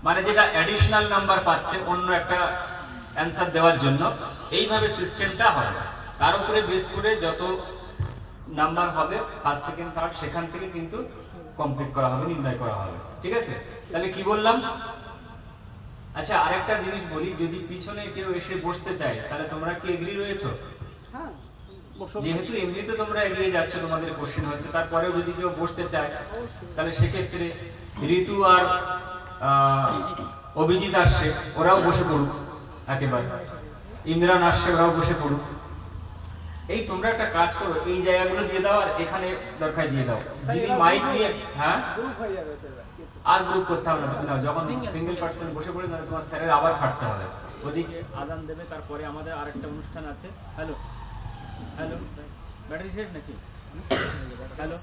মানে যেটা additional number পাচ্ছে অন্য একটা অ্যান্সার দেওয়ার জন্য। এইভাবে সিস্টেমটা হবে, তার উপরে বেস করে যত নাম্বার হবে ফার্স্ট সেকেন্ড থার্ড সেখান থেকে কিন্তু কমপ্লিট করা হবে, নির্ণয় করা হবে। ঠিক আছে, তাহলে কি বললাম? আচ্ছা, আরেকটা জিনিস বলি, যদি পিছনে কেউ এসে বসতে চায় তাহলে তোমরা কি এগ্রি রয়েছো? হ্যাঁ, যেহেতু এমনিতে তোমরা এগিয়ে যাচ্ছ, তোমাদের কোশ্চেন হচ্ছে, তারপরেও যদি কেউ বসতে চায় তাহলে সেক্ষেত্রে ঋতু আর অভিজিৎ আসছে, ওরাও বসে পড়ুক, একেবারে ইমরান আসছে, ওরাও বসে পড়ুক। এই তোমরা একটা কাজ করো, এই জায়গাগুলো দিয়ে দাও আর এখানে দরকার দিয়ে দাও। যিনি মাইক নিয়ে, হ্যাঁ গ্রুপ হয়ে যাবে তো আর গ্রুপ করতে হবে না, যখন সিঙ্গেল পার্সন বসে পড়ে তাহলে তোমার স্যারের আবার খাটতে হবে। ওদিকে আজান দেবে, তারপরে আমাদের আরেকটা অনুষ্ঠান আছে। হ্যালো হ্যালো, ব্যাটারি শেষ নাকি? হ্যালো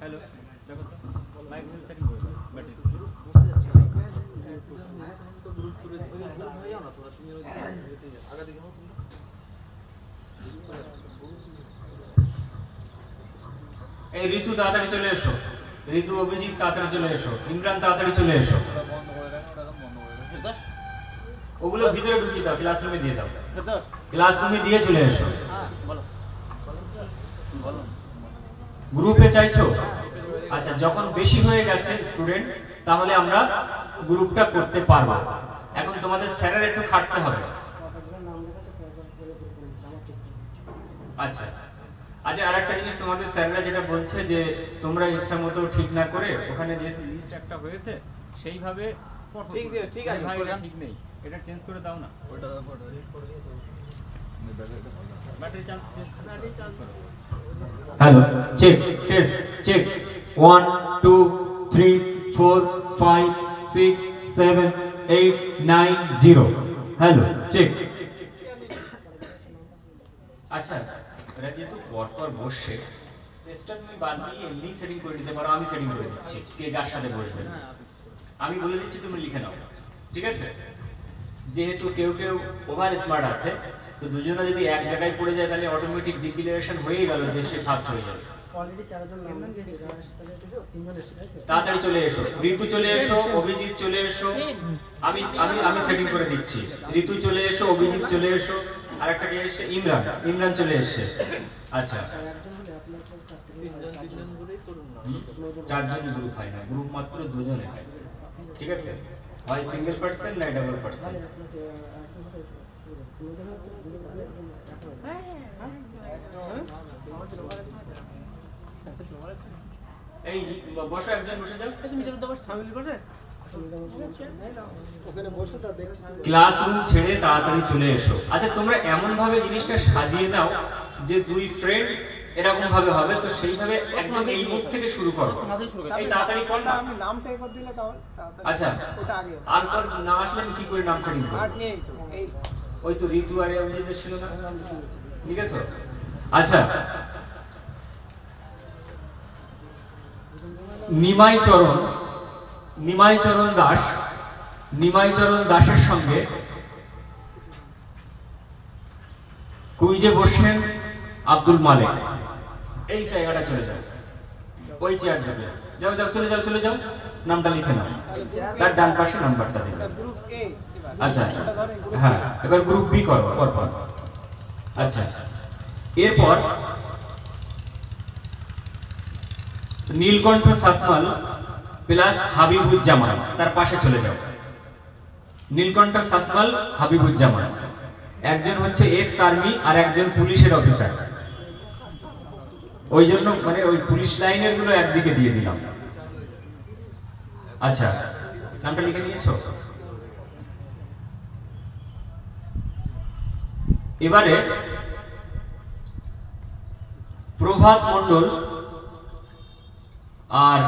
হ্যালো, দেখো তো মাইক সেটিং করে দাও, ব্যাটারি বসে যাচ্ছে তো গ্রুপ করে গ্রুপ হয়ে যাও না তোমরা, তুমি আগে দেখো এই ঋতু তাড়াতাড়ি চলে এসো, ঋতু অভিজিৎ তাড়াতাড়ি চলে এসো, ইমরান তাড়াতাড়ি চলে এসো। ওগুলো ভিতরে ঢুকিয়ে দাও, ক্লাসরুমে দিয়ে দাও, ক্লাসরুমে দিয়ে চলে এসো। গ্রুপে চাইছো? আচ্ছা, যখন বেশি হয়ে গেছে স্টুডেন্ট তাহলে আমরা গ্রুপটা করতে পারবো। এখন তোমাদের স্যারের একটু খাটতে হবে। আচ্ছা আচ্ছা, আরেকটা জিনিস, তোমাদের স্যাররা যেটা বলছে যে তোমরা ইচ্ছা মতো ঠিক না করে ওখানে যেহেতু লিস্ট একটা হয়েছে সেইভাবে ঠিক আছে, ভাই এটা ঠিক নেই, এটা চেঞ্জ করে দাও না। ওটা ব্যাটারি চার্জ করো। Hello, check test check 1 2 3 4 5 6 7 8 9 0। Hello, check. আচ্ছা, এরা যেহেতু পরপর বসে, টেস্টটা তুমি বাদ দিয়ে এমনি সেটিং করে দিতে পারো, আমি সেটিং করে দিচ্ছি কে কার সাথে বসবে। আমি বলে দিচ্ছি, তুমি লিখে নাও, ঠিক আছে? যেহেতু কেউ কেউ ওভার স্মার্ট আছে, তো দুজনে যদি এক জায়গায় পড়ে যায় তাহলে অটোমেটিক ডিক্লারেশন হয়ে গেল যে সে ফার্স্ট হয়ে যাবে। অলরেডি 13 জন নাম দিয়েছে, তিনজন এসেছে। তাড়াতাড়ি চলে এসো, ঋতু চলে এসো, অভিজিৎ চলে এসো, আমি আমি আমি সেটিং করে দিচ্ছি। ঋতু চলে এসো, অভিজিৎ চলে এসো, আরেকটা কে এসে ইমরান, ইমরান চলে এসেছে। আচ্ছা, চারজন গ্রুপ হয় না, গ্রুপ মাত্র দুজনে হয়, ঠিক আছে? হয় সিঙ্গেল পার্সন না ডাবল পার্সন। এই বসো, একজন বসে যাও, তুমি যেটা দাও সামিল করে ওখানে বসে তা দেখছি। ক্লাসরুম ছেড়ে তাড়াতাড়ি চলে এসো। আচ্ছা, তোমরা এমন ভাবে জিনিসটা সাজিয়ে দাও যে দুই ফ্রেন্ড এরকম ভাবে হবে, তো সেইভাবে একদম এই মুখ থেকে শুরু করো। এই তাড়াতাড়ি কর না, আমি নামটাই করে দিলে তাহলে। আচ্ছা, ওটা আগে আর তোর না আসলে কি করে নাম সেটিং করব? আর নেই তো, এই ওই তো ঋতু আর অভিজিৎ ছিল না, ঠিক আছে? আচ্ছা, নিমাইচরণ দাস, নিমাইচরণ দাসের সঙ্গে কুইজে বসছেন আব্দুল মালিক। এই জায়গাটা চলে যাও, ওই চেয়ার যাবে, যাও যাও, চলে যাও চলে যাও, নামটা লিখে নাও, তার ডান পাশে নাম্বারটা দিবে। গ্রুপ এ। আচ্ছা, হ্যাঁ, এবার গ্রুপ বি করো পরপর। আচ্ছা, এরপর নীলকণ্ঠ সাসমাল প্লাস হাবিবুজ্জামান, তার পাশে চলে যাও। নীলকণ্ঠ সাসমাল, হাবিবুজ্জামান, একজন হচ্ছে এক্স আর্মি আর একজন পুলিশের অফিসার, ওই জন্য মানে ওই পুলিশ লাইনের গুলো একদিকে দিয়ে দিলাম। আচ্ছা, নামটা লিখে নিয়েছো? এবারে প্রভাত মণ্ডল আর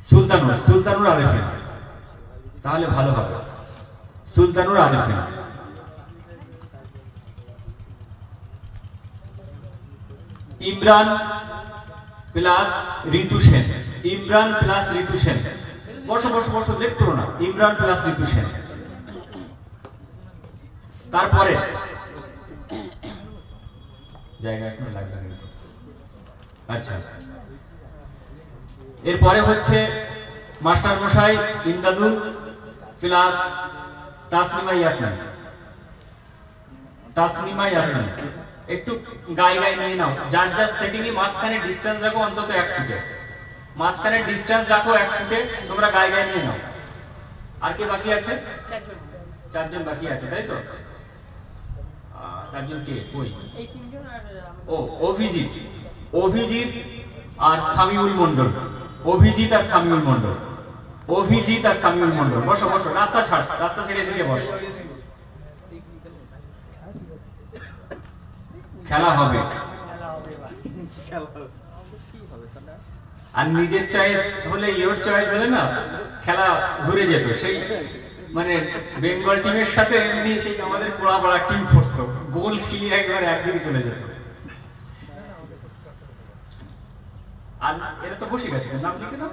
সুলতানুর আরেফিন, তাহলে ভালো হবে। সুলতানুর আরেফিন, ইমরান প্লাস ঋতু সেন, ইমরান প্লাস ঋতু সেন, বসো বসো বসো, লেট করো না, ইমরান প্লাস ঋতু সেন। তারপরে জায়গা এখন লাগবে কিন্তু। আচ্ছা, এরপরে হচ্ছে মাস্টার মশাই ইমদাদুল প্লাস তাসনিমা ইয়াসমিন। তাসনিমা ইয়াসমিন একটু গায়ে গায়ে নিয়ে নাও, যার যার সেটিং এ মাঝখানে ডিসটেন্স রাখো অন্তত 1 ফুটে, মাঝখানে ডিসটেন্স রাখো 1 ফুটে, তোমরা গায়ে গায়ে নিয়ে নাও। আর কে বাকি আছে? 4 জন বাকি আছে, তাই তো? 4 জন কে? কই? এই 3 জন আর ও অভিজিৎ, অভিজিৎ আর সামিউল মন্ডল, অভিজিৎ আর সামিউল মন্ডল, অভিজিৎ আর সামিউল মন্ডল। বসো বসো, রাস্তা ছাড়, রাস্তা ছেড়ে এদিকে বসো। খেলা হবে, আর নিজের চয়েস হলে ইওর চয়েস হলে না খেলা ঘুরে যেত। সেই মানে বেঙ্গল টিমের সাথে এমনি সেই আমাদের পোড়া টিম পড়তো, গোল খেলিয়ে একবার একদিকে চলে যেত। আর এরা তো বসে গেছে, নাম লিখে দাও,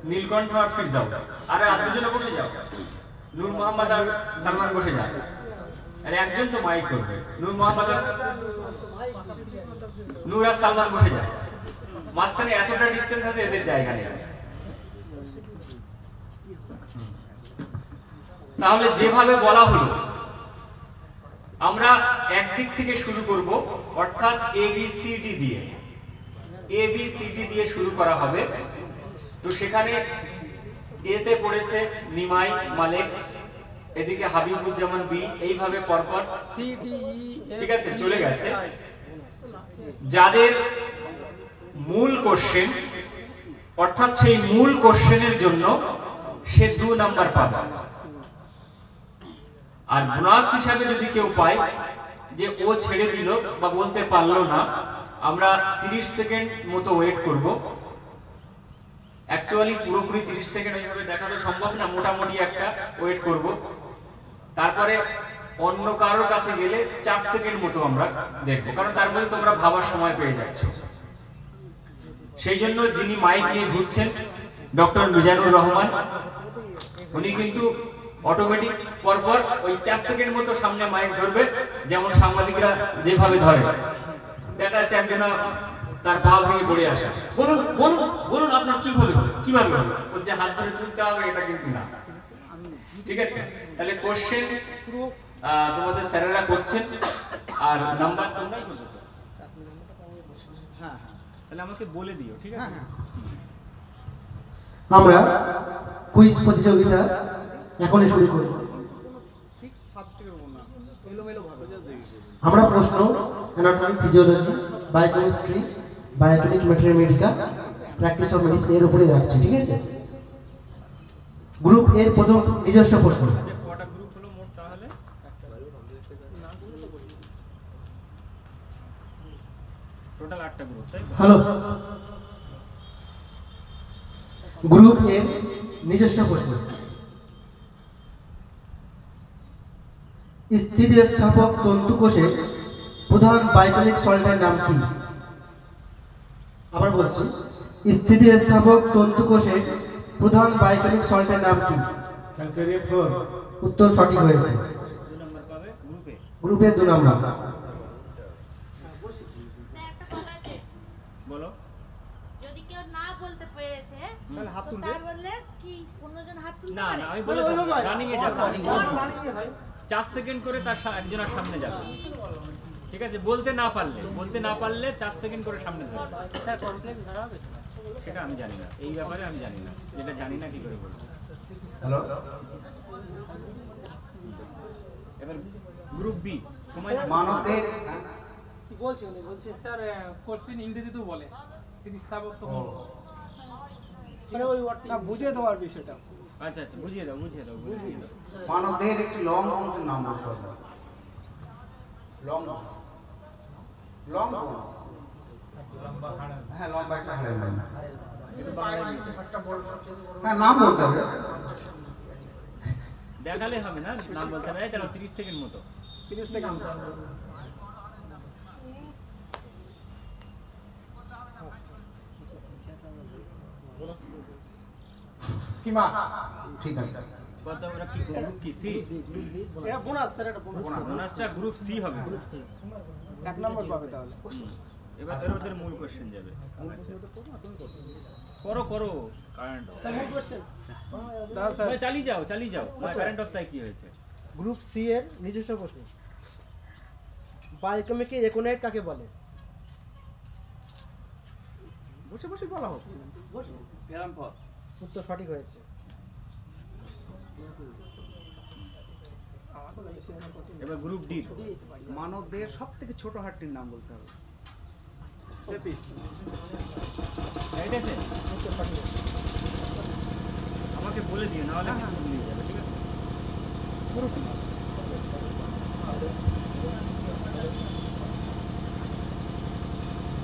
নীলকণ্ঠ আর ফিরদাউস। আরে আর দুজনে বসে যাও, নূর মোহাম্মদ আর সালমান বসে যাও। আরে একজন তো মাইক করবে, নূর মোহাম্মদ আর নূর আর সালমান বসে যায়। মাঝখানে এতটা ডিসটেন্স আছে, এদের জায়গা নেই। তাহলে যেভাবে বলা হলো আমরা একদিক থেকে শুরু করব, অর্থাৎ ABCD দিয়ে, ABCD দিয়ে শুরু করা হবে। তো সেখানে এতে পড়েছে নিমাই মালেক, এদিকে হাবিবুজ্জামান বি, এইভাবে পরপর ঠিক আছে চলে গেছে। যাদের মূল কোশ্চেন, অর্থাৎ সেই মূল কোশ্চেনের জন্য সে 2 নাম্বার পাবে। আর বোনাস হিসাবে যদি কেউ পায় যে ও ছেড়ে দিল বা বলতে পারলো না, আমরা 30 সেকেন্ড মতো ওয়েট করব। অ্যাকচুয়ালি পুরোপুরি 30 সেকেন্ড ওইভাবে দেখা তো সম্ভব না, মোটামুটি একটা ওয়েট করব। তারপরে অন্য কারোর কাছে গেলে 4 সেকেন্ড মতো আমরা দেখবো, কারণ তার মধ্যে তোমরা ভাবার সময় পেয়ে যাচ্ছ। সেই জন্য যিনি মাইক নিয়ে ঘুরছেন ডক্টর মিজানুর রহমান, উনি কিন্তু অটোমেটিক পরপর ওই 4 সেকেন্ড মতো সামনে মাইক ধরবে, যেমন সাংবাদিকরা যেভাবে ধরে। দেখা যাচ্ছে একজন তার পা ভেঙে পড়ে আসে, বলুন বলুন বলুন আপনার কিভাবে হবে, কিভাবে হবে, ওর যে হাত ধরে তুলতে হবে এটা কিন্তু না। ঠিক আছে, তাহলে কোশ্চেন তোমাদের স্যারেরা করছেন, আর নাম্বার তোমরাই বলবে তো। হ্যাঁ, তাহলে আমাকে বলে দিও, ঠিক আছে? আমরা কুইজ প্রতিযোগিতা এখনই শুরু করব। আমরা প্রশ্ন anatomy, physiology, biochemistry, biochemic, Mathematica, practice of medicine এর উপরে রাখছি, ঠিক আছে? গ্রুপ এর প্রথম নিজস্ব প্রশ্ন। কটা গ্রুপ হলো মোট তাহলে? টোটাল 8টা গ্রুপ, তাই? হ্যালো, গ্রুপ এর নিজস্ব প্রশ্ন। স্থিতিস্থাপক তন্তুকোষের প্রধান বায়োকেমিক সল্টের নাম কি? আবার বলছি, স্থিতিস্থাপক তন্তুকোষের প্রধান বায়োকেমিক সল্টের নাম কি? Calcarea floor. উত্তর সঠিক হয়েছে। 2 নাম্বার পাবে গ্রুপে। গ্রুপে 2 নাম্বার। বলো। যদি কেউ না বলতে পেরেছে তাহলে হাত তো তুলবে। তার বদলে কি অন্যজন হাত তুলতে না পারে? না, আমি বলে রানিং এ যাবে, 4 সেকেন্ড করে তার একজনের সামনে যাবে। ঠিক আছে, বলতে না পারলে 4 সেকেন্ড করে সামনে যাবে। স্যার কমপ্লেক্স ধরা হবে? সেটা আমি জানি না, এই ব্যাপারে আমি জানি না, যেটা জানি না কি করে বলবো। হ্যালো, এবার গ্রুপ বি, সময় মানবদের কি বলছে উনি? বলছে স্যার কোশ্চেন ইংরেজিতেও বলে, স্থিতিস্থাপক তো মানে ওই ওয়ার্ডটা বুঝিয়ে দেওয়ার বিষয়টা। আচ্ছা আচ্ছা, বুঝিয়ে দাও। মানবদের একটি লং বোনসের নাম বলতে হবে। লং লং বোন, হ্যাঁ, লম্বা একটা হাড়ের নাম। হ্যাঁ, নাম বলতে হবে। দেখালে হবে না, নাম বলতে হবে। তাহলে 30 সেকেন্ড মতো। 30 সেকেন্ড। কি মা? ঠিক আছে। কত আমরা কি গ্রুপ কি সি? এটা বোনাস স্যার, এটা বোনাস। বোনাসটা গ্রুপ সি হবে। গ্রুপ সি 1 নম্বর পাবে তাহলে। এবার ধরো ওদের মূল কোশ্চেন যাবে। করো করো কারেন্ট অফ। মূল কোশ্চেন চালিয়ে যাও কারেন্ট অফ তাই কি হয়েছে? গ্রুপ সি এর নিজস্ব প্রশ্ন, বায়োকেমিক্যাল একনাইট কাকে বলে? বসে বসে বলা হোক। গ্রাম ফস। উত্তর সঠিক হয়েছে। এবার গ্রুপ ডি, মানব দেহের সবথেকে ছোট হাড়টির নাম বলতে হবে। রাইট আছে? উত্তর সঠিক হয়েছে। আমাকে বলে দিও, না হলে কিন্তু ভুলে যাবে, ঠিক আছে? পুরোটি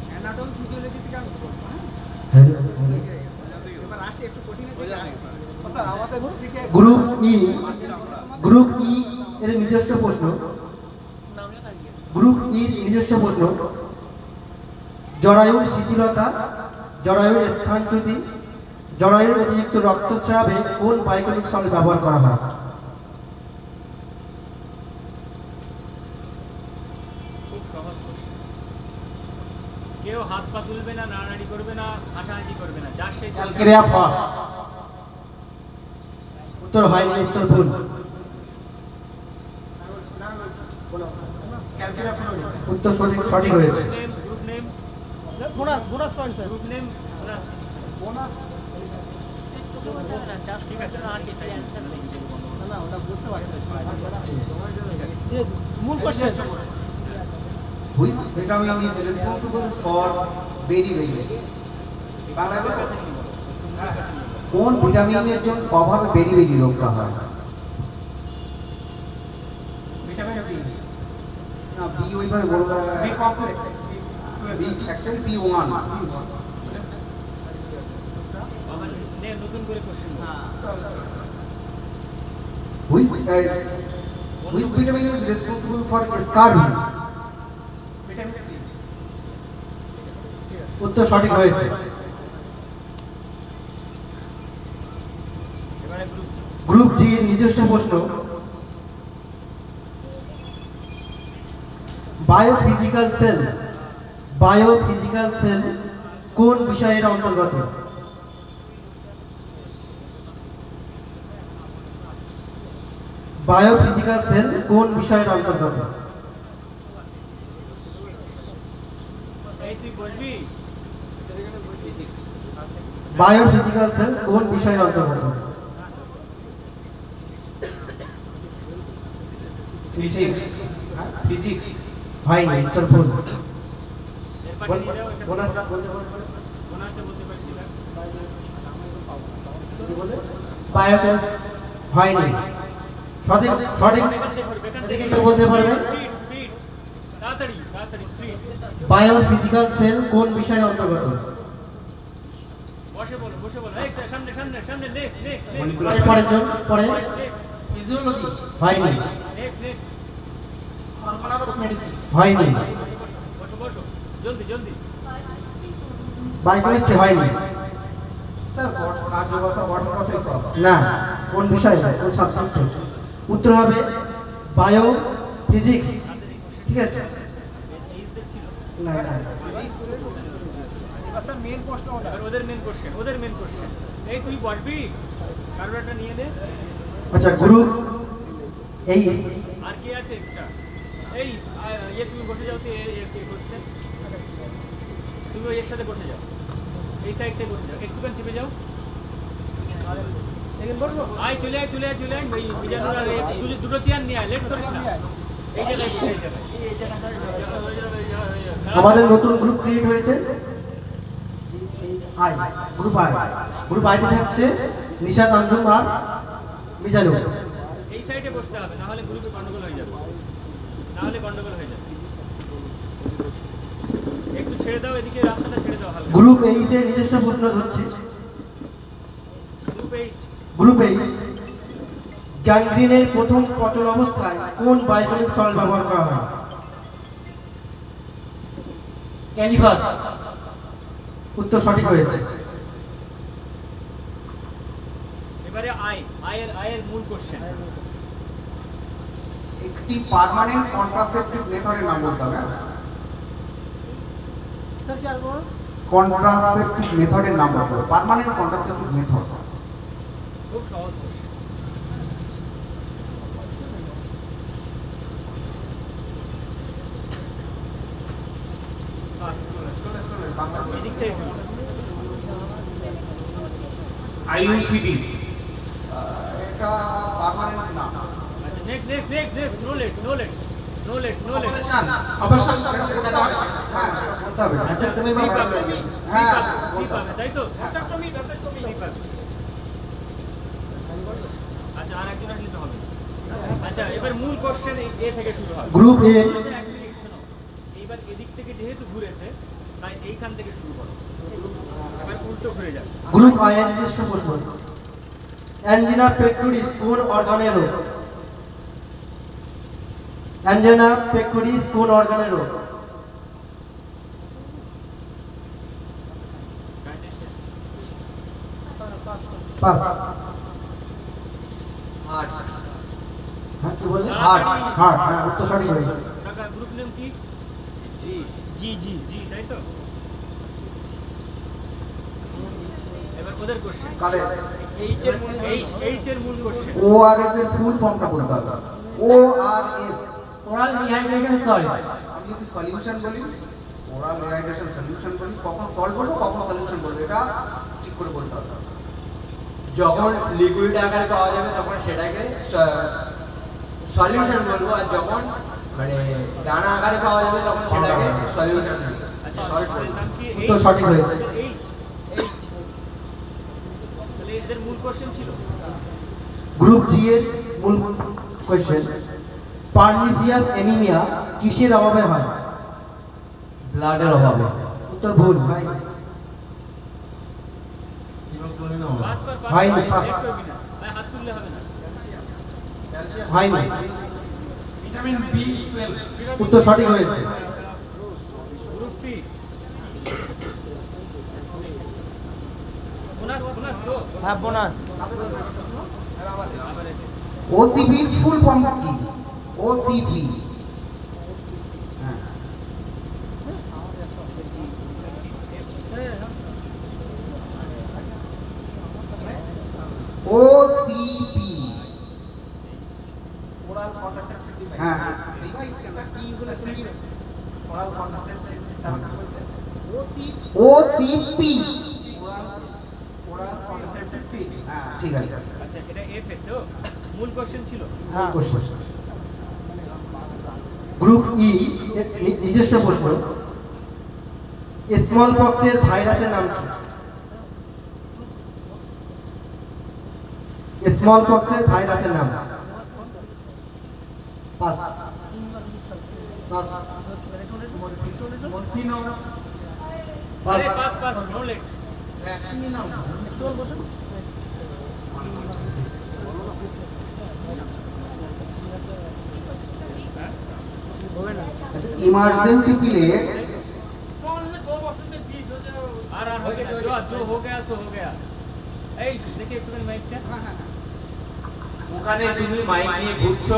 অ্যানাটমি ফিজিওলজি থেকে আমি বলবো। এবার আসি একটু কঠিন থেকে আসি। স্যার আমাদের থেকে গ্রুপ ই এর নিজস্ব প্রশ্ন, গ্রুপ ই নিজস্ব প্রশ্ন, জরায়ুর শিথিলতা, জরায়ুর স্থানচ্যুতি, জরায়ুর অতিরিক্ত রক্তস্রাবে কোন বায়োকেমিক সল্ট ব্যবহার করা হয়? খুব সহজ প্রশ্ন। কেউ হাত পা তুলবে না, নাড়ানাড়ি করবে না, হাসাহাসি করবে না, যার সেই ক্যালকেরিয়া ফস। উত্তর হয়নি, উত্তর ভুল। উত্তর সঠিক হয়েছে। Group name bonus point sir. Group name bonus ঠিক আছে না, আসি তাই অ্যান্সার নেই। না ওটা বুঝতে পারছি। মূল question Which vitamin is responsible for beriberi? বাংলায় বলবো? কোন ভিটামিনের জন্য অভাবে বেরিবেরি রোগটা হয়? Vitamin B. না, বি ওইভাবে বলবো না। B complex. B actually B1। আমার নে নতুন করে question. Which vitamin is responsible for scurvy? Vitamin C. উত্তর সঠিক হয়েছে। এবারে গ্রুপ জি, গ্রুপ জি এর নিজস্ব প্রশ্ন, বায়োফিজিক্যাল সেল কোন বিষয়ের অন্তর্গত? বায়োফিজিক্যাল সেল কোন বিষয়ের অন্তর্গত? এই তুই বলবি? বায়োফিজিক্যাল সেল কোন বিষয়ের অন্তর্গত? ফিজিক্স। হয়নি, উত্তর ভুল। এরপর নিয়ে যাও, এটা বোনাস বোনাসে বলতে পারছি না। হয়নি। সঠিক বেকার দেখো, বেকার দেখে দেখো। কেউ বলতে পারবে? স্পিড তাড়াতাড়ি স্পিড। বায়োফিজিক্যাল সেল কোন বিষয়ের অন্তর্গত? বসে বলো। এই সামনে নেক্সট পরের জন পরে ফিজিওলজি। হয়নি, নেক্সট হয়নি। বসো জলদি। বায়োকেমিস্ট্রি হয়নি। স্যার কার্যকতা গঠন কতই কম। না, কোন বিষয় কোন সাবজেক্টে? উত্তর হবে বায়ো ফিজিক্স। ঠিক আছে? এইচ দেখছিল। না না, এবার স্যার মেন প্রশ্ন ওটা। এবার ওদের মেন কোশ্চেন। এই তুই বলবি, কারোর একটা নিয়ে দে। আচ্ছা, গ্রুপ এইচ আর কি আছে এক্সট্রা? এই তুমি বসে যাও, তুই এ করছে, তুমি ওই এর সাথে বসে যাও, এই সাইড থেকে বসে যাও, একটুখানি চেপে যাও। দেখেন বলবো। আয় চলে আয় ওই মিজানুর আর দুটো চেয়ার নিয়ে আয়, লেট করিস না। এই জায়গায় বসে, এই জায়গায়। আমাদের নতুন গ্রুপ ক্রিয়েট হয়েছে, গ্রুপ আইতে থাকছে নিশাত আঞ্জুম আর মিজানুর। এই সাইডে বসতে হবে, না হলে গ্রুপে গন্ডগোল হয়ে যাবে। একটু ছেড়ে দাও, এদিকে রাস্তাটা ছেড়ে দাও হালকা। গ্রুপ এইচ এর নিজস্ব প্রশ্ন ধরছি। গ্রুপ এইচ, গ্যাংগ্রিনের প্রথম পচন অবস্থায় কোন বায়োকেমিক সল্ট ব্যবহার করা হয়? ক্যালিফাস। উত্তর সঠিক হয়েছে। এবারে আয়ের মূল কোশ্চেন। একটি পার্মানেন্ট কন্ট্রাসেপটিভ মেথডের নাম বলতে হবে। স্যার কি আর বল কন্ট্রাসেপটিভ মেথডের নাম বলতে হবে, পার্মানেন্ট কন্ট্রাসেপটিভ মেথড। খুব সহজ এদিক থেকে আইইউসিডি। এটা পার্মানেন্ট না। আচ্ছা নেক্সট নো লেট অপারেশন করতে হবে। হ্যাঁ বলতে হবে। আচ্ছা তুমি হ্যাঁ সি পাবে তাই তো ভ্যাসাক্টমি ভ্যাসাক্টমি সি পাবে আচ্ছা আর একজন আসলে তো হবে আচ্ছা এবার মূল কোশ্চেন এ থেকে শুরু হবে গ্রুপ এ আচ্ছা এক মিনিট শোনো এইবার এদিক থেকে যেহেতু ঘুরেছে তাই এইখান থেকে শুরু করো এবার উল্টো ঘুরে যাবে গ্রুপ আই এর নিজস্ব প্রশ্ন অ্যাঞ্জিনা পেক্টোরিস কোন অর্গানের রোগ অ্যাঞ্জিনা পেক্টোরিস কোন অর্গানের রোগ পাস হার্ট হ্যাঁ কি বললেন হার্ট হার্ট হ্যাঁ উত্তর সঠিক হয়েছে টাকা গ্রুপ নেম কি জি তাই তো এবার ওদের কোশ্চেন কালে এইচ এর মূল কোশ্চেন ওআরএস এর ফুল ফর্মটা বলতে হবে। ORS oral rehydration salt. আমি যদি সলিউশন বলি, ওরাল রিহাইড্রেশন সলিউশন বলি, কখন সল্ট বলবো কখন সলিউশন বলবো এটা ঠিক করে বলতে হবে। যখন লিকুইড আকারে পাওয়া যাবে তখন সেটাকে সলিউশন বলবো, আর যখন মানে দানা আকারে পাওয়া যাবে তখন সেটাকে সলিউশন বলবো। আচ্ছা সল্ট এর নাম কি উত্তর সঠিক হয়েছে। এইচ তাহলে এদের মূল কোশ্চেন ছিল গ্রুপ জি এর মূল কোশ্চেন পার্নিসিয়াস অ্যানিমিয়া কিসের অভাবে হয় ব্লাডের অভাবে। উত্তর ভুল ভাই পাস হয়নি, পাস। দেখতে হবে না ভাই হাত তুললে হবে না হয়নি ভিটামিন বি12 উত্তর সঠিক হয়েছে গ্রুপ সি বোনাস তো হ্যাঁ বোনাস ওসিপি ফুল ফর্ম কি? ওসিপি হ্যাঁ ওসিপি ওরাল কন্ট্রাসেপ্টিভ ডিভাইস হ্যাঁ ডিভাইস কেন কি বলে সিপি ওরাল কন্ট্রাসেপ্টিভ তারপর বলছে ওসিপি ওরাল কন্ট্রাসেপ্টিভ হ্যাঁ ঠিক আছে আচ্ছা এটা এফ এর তো মূল কোশ্চেন ছিল হ্যাঁ কোশ্চেন গ্রুপ ই এর নিজস্ব প্রশ্ন স্মল পক্সের ভাইরাসের নাম কি স্মল পক্সের ভাইরাসের নাম পাস পাস আরে pass pass no late emergency के लिए আর हो गया जो हो गया सो हो गया এই দেখি একটুখানি মাইকটা ওখানে তুমি মাইক নিয়ে ঘুরছো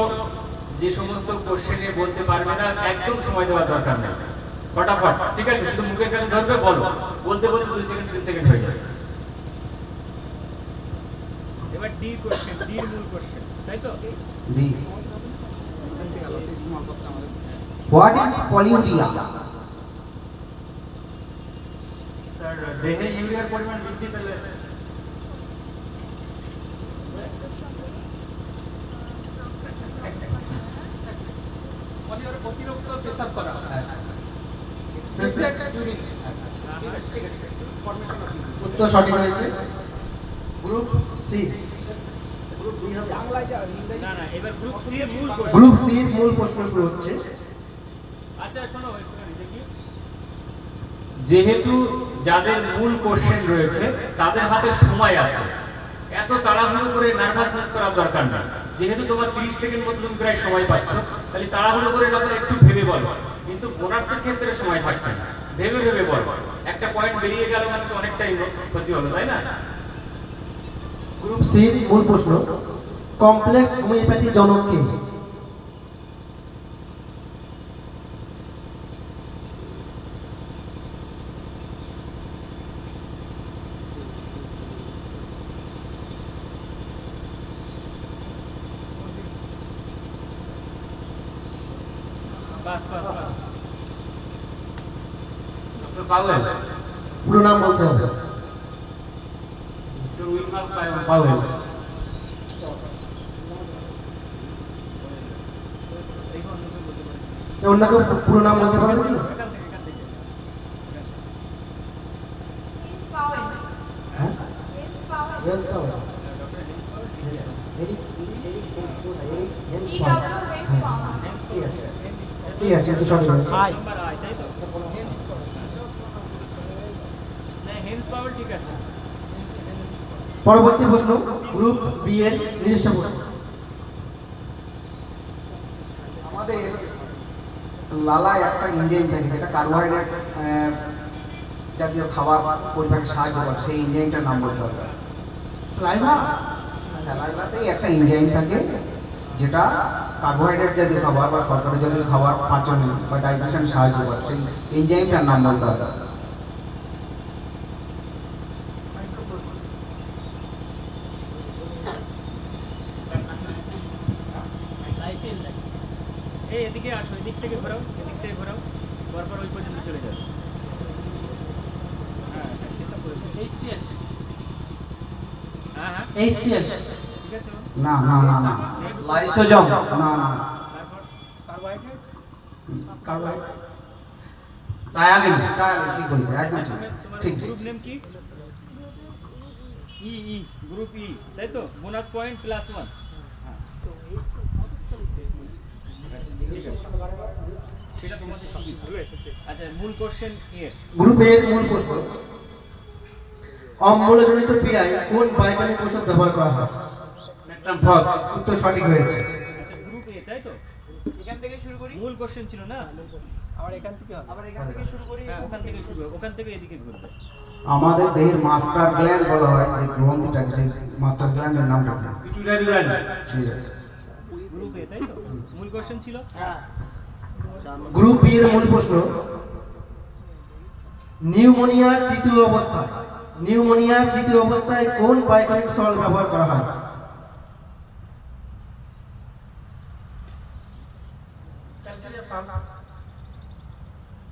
যে সমস্ত কোশ্চেনে বলতে পারবে না একদম সময় দেওয়ার দরকার নেই ফটাফট ঠিক আছে শুধু মুখের কাছে ধরবে বলো বলতে বলতে 2 সেকেন্ড 3 সেকেন্ড হয়ে যাবে এবার ডি কোশ্চেন ডি এর মূল কোশ্চেন তাই তো बी व्हाट इज पॉलियूरिया স্যার দেহে ইউরিয়ার পরিমাণ বৃদ্ধি পেলে অতিরিক্ত পেশাব করা উত্তর সঠিক হয়েছে গ্রুপ সি না না এবার গ্রুপ সি এর মূল কোশ্চেন গ্রুপ সি এর মূল প্রশ্ন শুরু হচ্ছে আচ্ছা শোনো একটুখানি দেখি যেহেতু যাদের মূল কোশ্চেন রয়েছে তাদের হাতে সময় আছে এত তাড়াহুড়ো করে নার্ভাসনেস করার দরকার নেই যেহেতু তোমার 30 সেকেন্ড মতো তুমি প্রায় সময় পাচ্ছ তাহলে তাড়াহুড়ো করে না করে একটু ভেবে বলো কিন্তু বোনাসের ক্ষেত্রে সময় থাকছে না ভেবে ভেবে বলো একটা পয়েন্ট বেরিয়ে গেল মানে তো অনেকটাই ক্ষতি হলো তাই না গ্রুপ সি এর মূল প্রশ্ন কমপ্লেক্স হোমিওপ্যাথি জনক কে pass pass pass doctor Powell পুরো নাম বলতে হবে। ডক্টর উইলফার পাওয়েল ওনাকে পুরো নাম বলতে পারবেন কি? Hence power. হ্যাঁ, Hence power. হেন্স পাওয়ার। এরিক হেন্স G পাওয়ার। W Hence power. ঠিক আছে, ঠিক আছে, একটু সঠিক হয়েছে। নাম্বার আই তাই তো না হেন্স পাওয়ার ঠিক আছে পরবর্তী প্রশ্ন গ্রুপ বি এর নিজস্ব প্রশ্ন। আমাদের লালায় একটা এনজাইম থাকে যেটা কার্বোহাইড্রেট জাতীয় খাবার পরিপাকে সাহায্য করে, সেই এনজাইমটার নাম বলতে হবে। স্লাইভা। স্যালাইভাতেই একটা এনজাইম থাকে যেটা কার্বোহাইড্রেট জাতীয় খাবার বা শর্করা জাতীয় খাবার পাচনে বা ডাইজেশন সাহায্য করে, সেই এনজাইমটার নাম বলতে হবে। এই এদিকে আসো, এদিক থেকে ঘোরাও, এদিক থেকে ঘোরাও, পরপর ওই পর্যন্ত চলে যাবে। হ্যাঁ হ্যাঁ, সেটা করে দাও। HCl হ্যাঁ হ্যাঁ HCl ঠিক আছে। না না না না, লাইসোজোম না না, তারপর কার্বোহাইড্রেট কার্বোহাইড্রেট। টায়ালিন টায়ালিন ঠিক বলছে, একদম ঠিক তোমার ঠিক গ্রুপ নেম কি? ই ই গ্রুপ ই তাই তো, বোনাস পয়েন্ট +1। হ্যাঁ সেটা তোমাদের সঠিক হবে। আচ্ছা মূল কোশ্চেন এর গ্রুপ এর মূল প্রশ্ন, অম্লজনিত পীড়ায় কোন বায়োকেমিক ওষুধ ব্যবহার করা হয়? ম্যাট্রাম ফ্রগ। উত্তর সঠিক হয়েছে। আচ্ছা গ্রুপ এ তাই তো, এখান থেকে শুরু করি। মূল কোশ্চেন ছিল না, আবার এখান থেকে হবে। আবার এখান থেকে শুরু করি। হ্যাঁ ওখান থেকে শুরু হবে, ওখান থেকে এদিকে ঘুরবে। আমাদের দেহের মাস্টার গ্ল্যান্ড বলা হয় যে গ্রন্থিটাকে, সেই মাস্টার গ্ল্যান্ডের নামটা কি? Pituitary gland. ঠিক আছে। গ্রুপ এ তাই তো, মূল কোশ্চেন ছিল। গ্রুপ বি এর মূল প্রশ্ন, নিউমোনিয়ার তৃতীয় অবস্থায় কোন বায়োকেমিক সল্ট ব্যবহার করা হয়?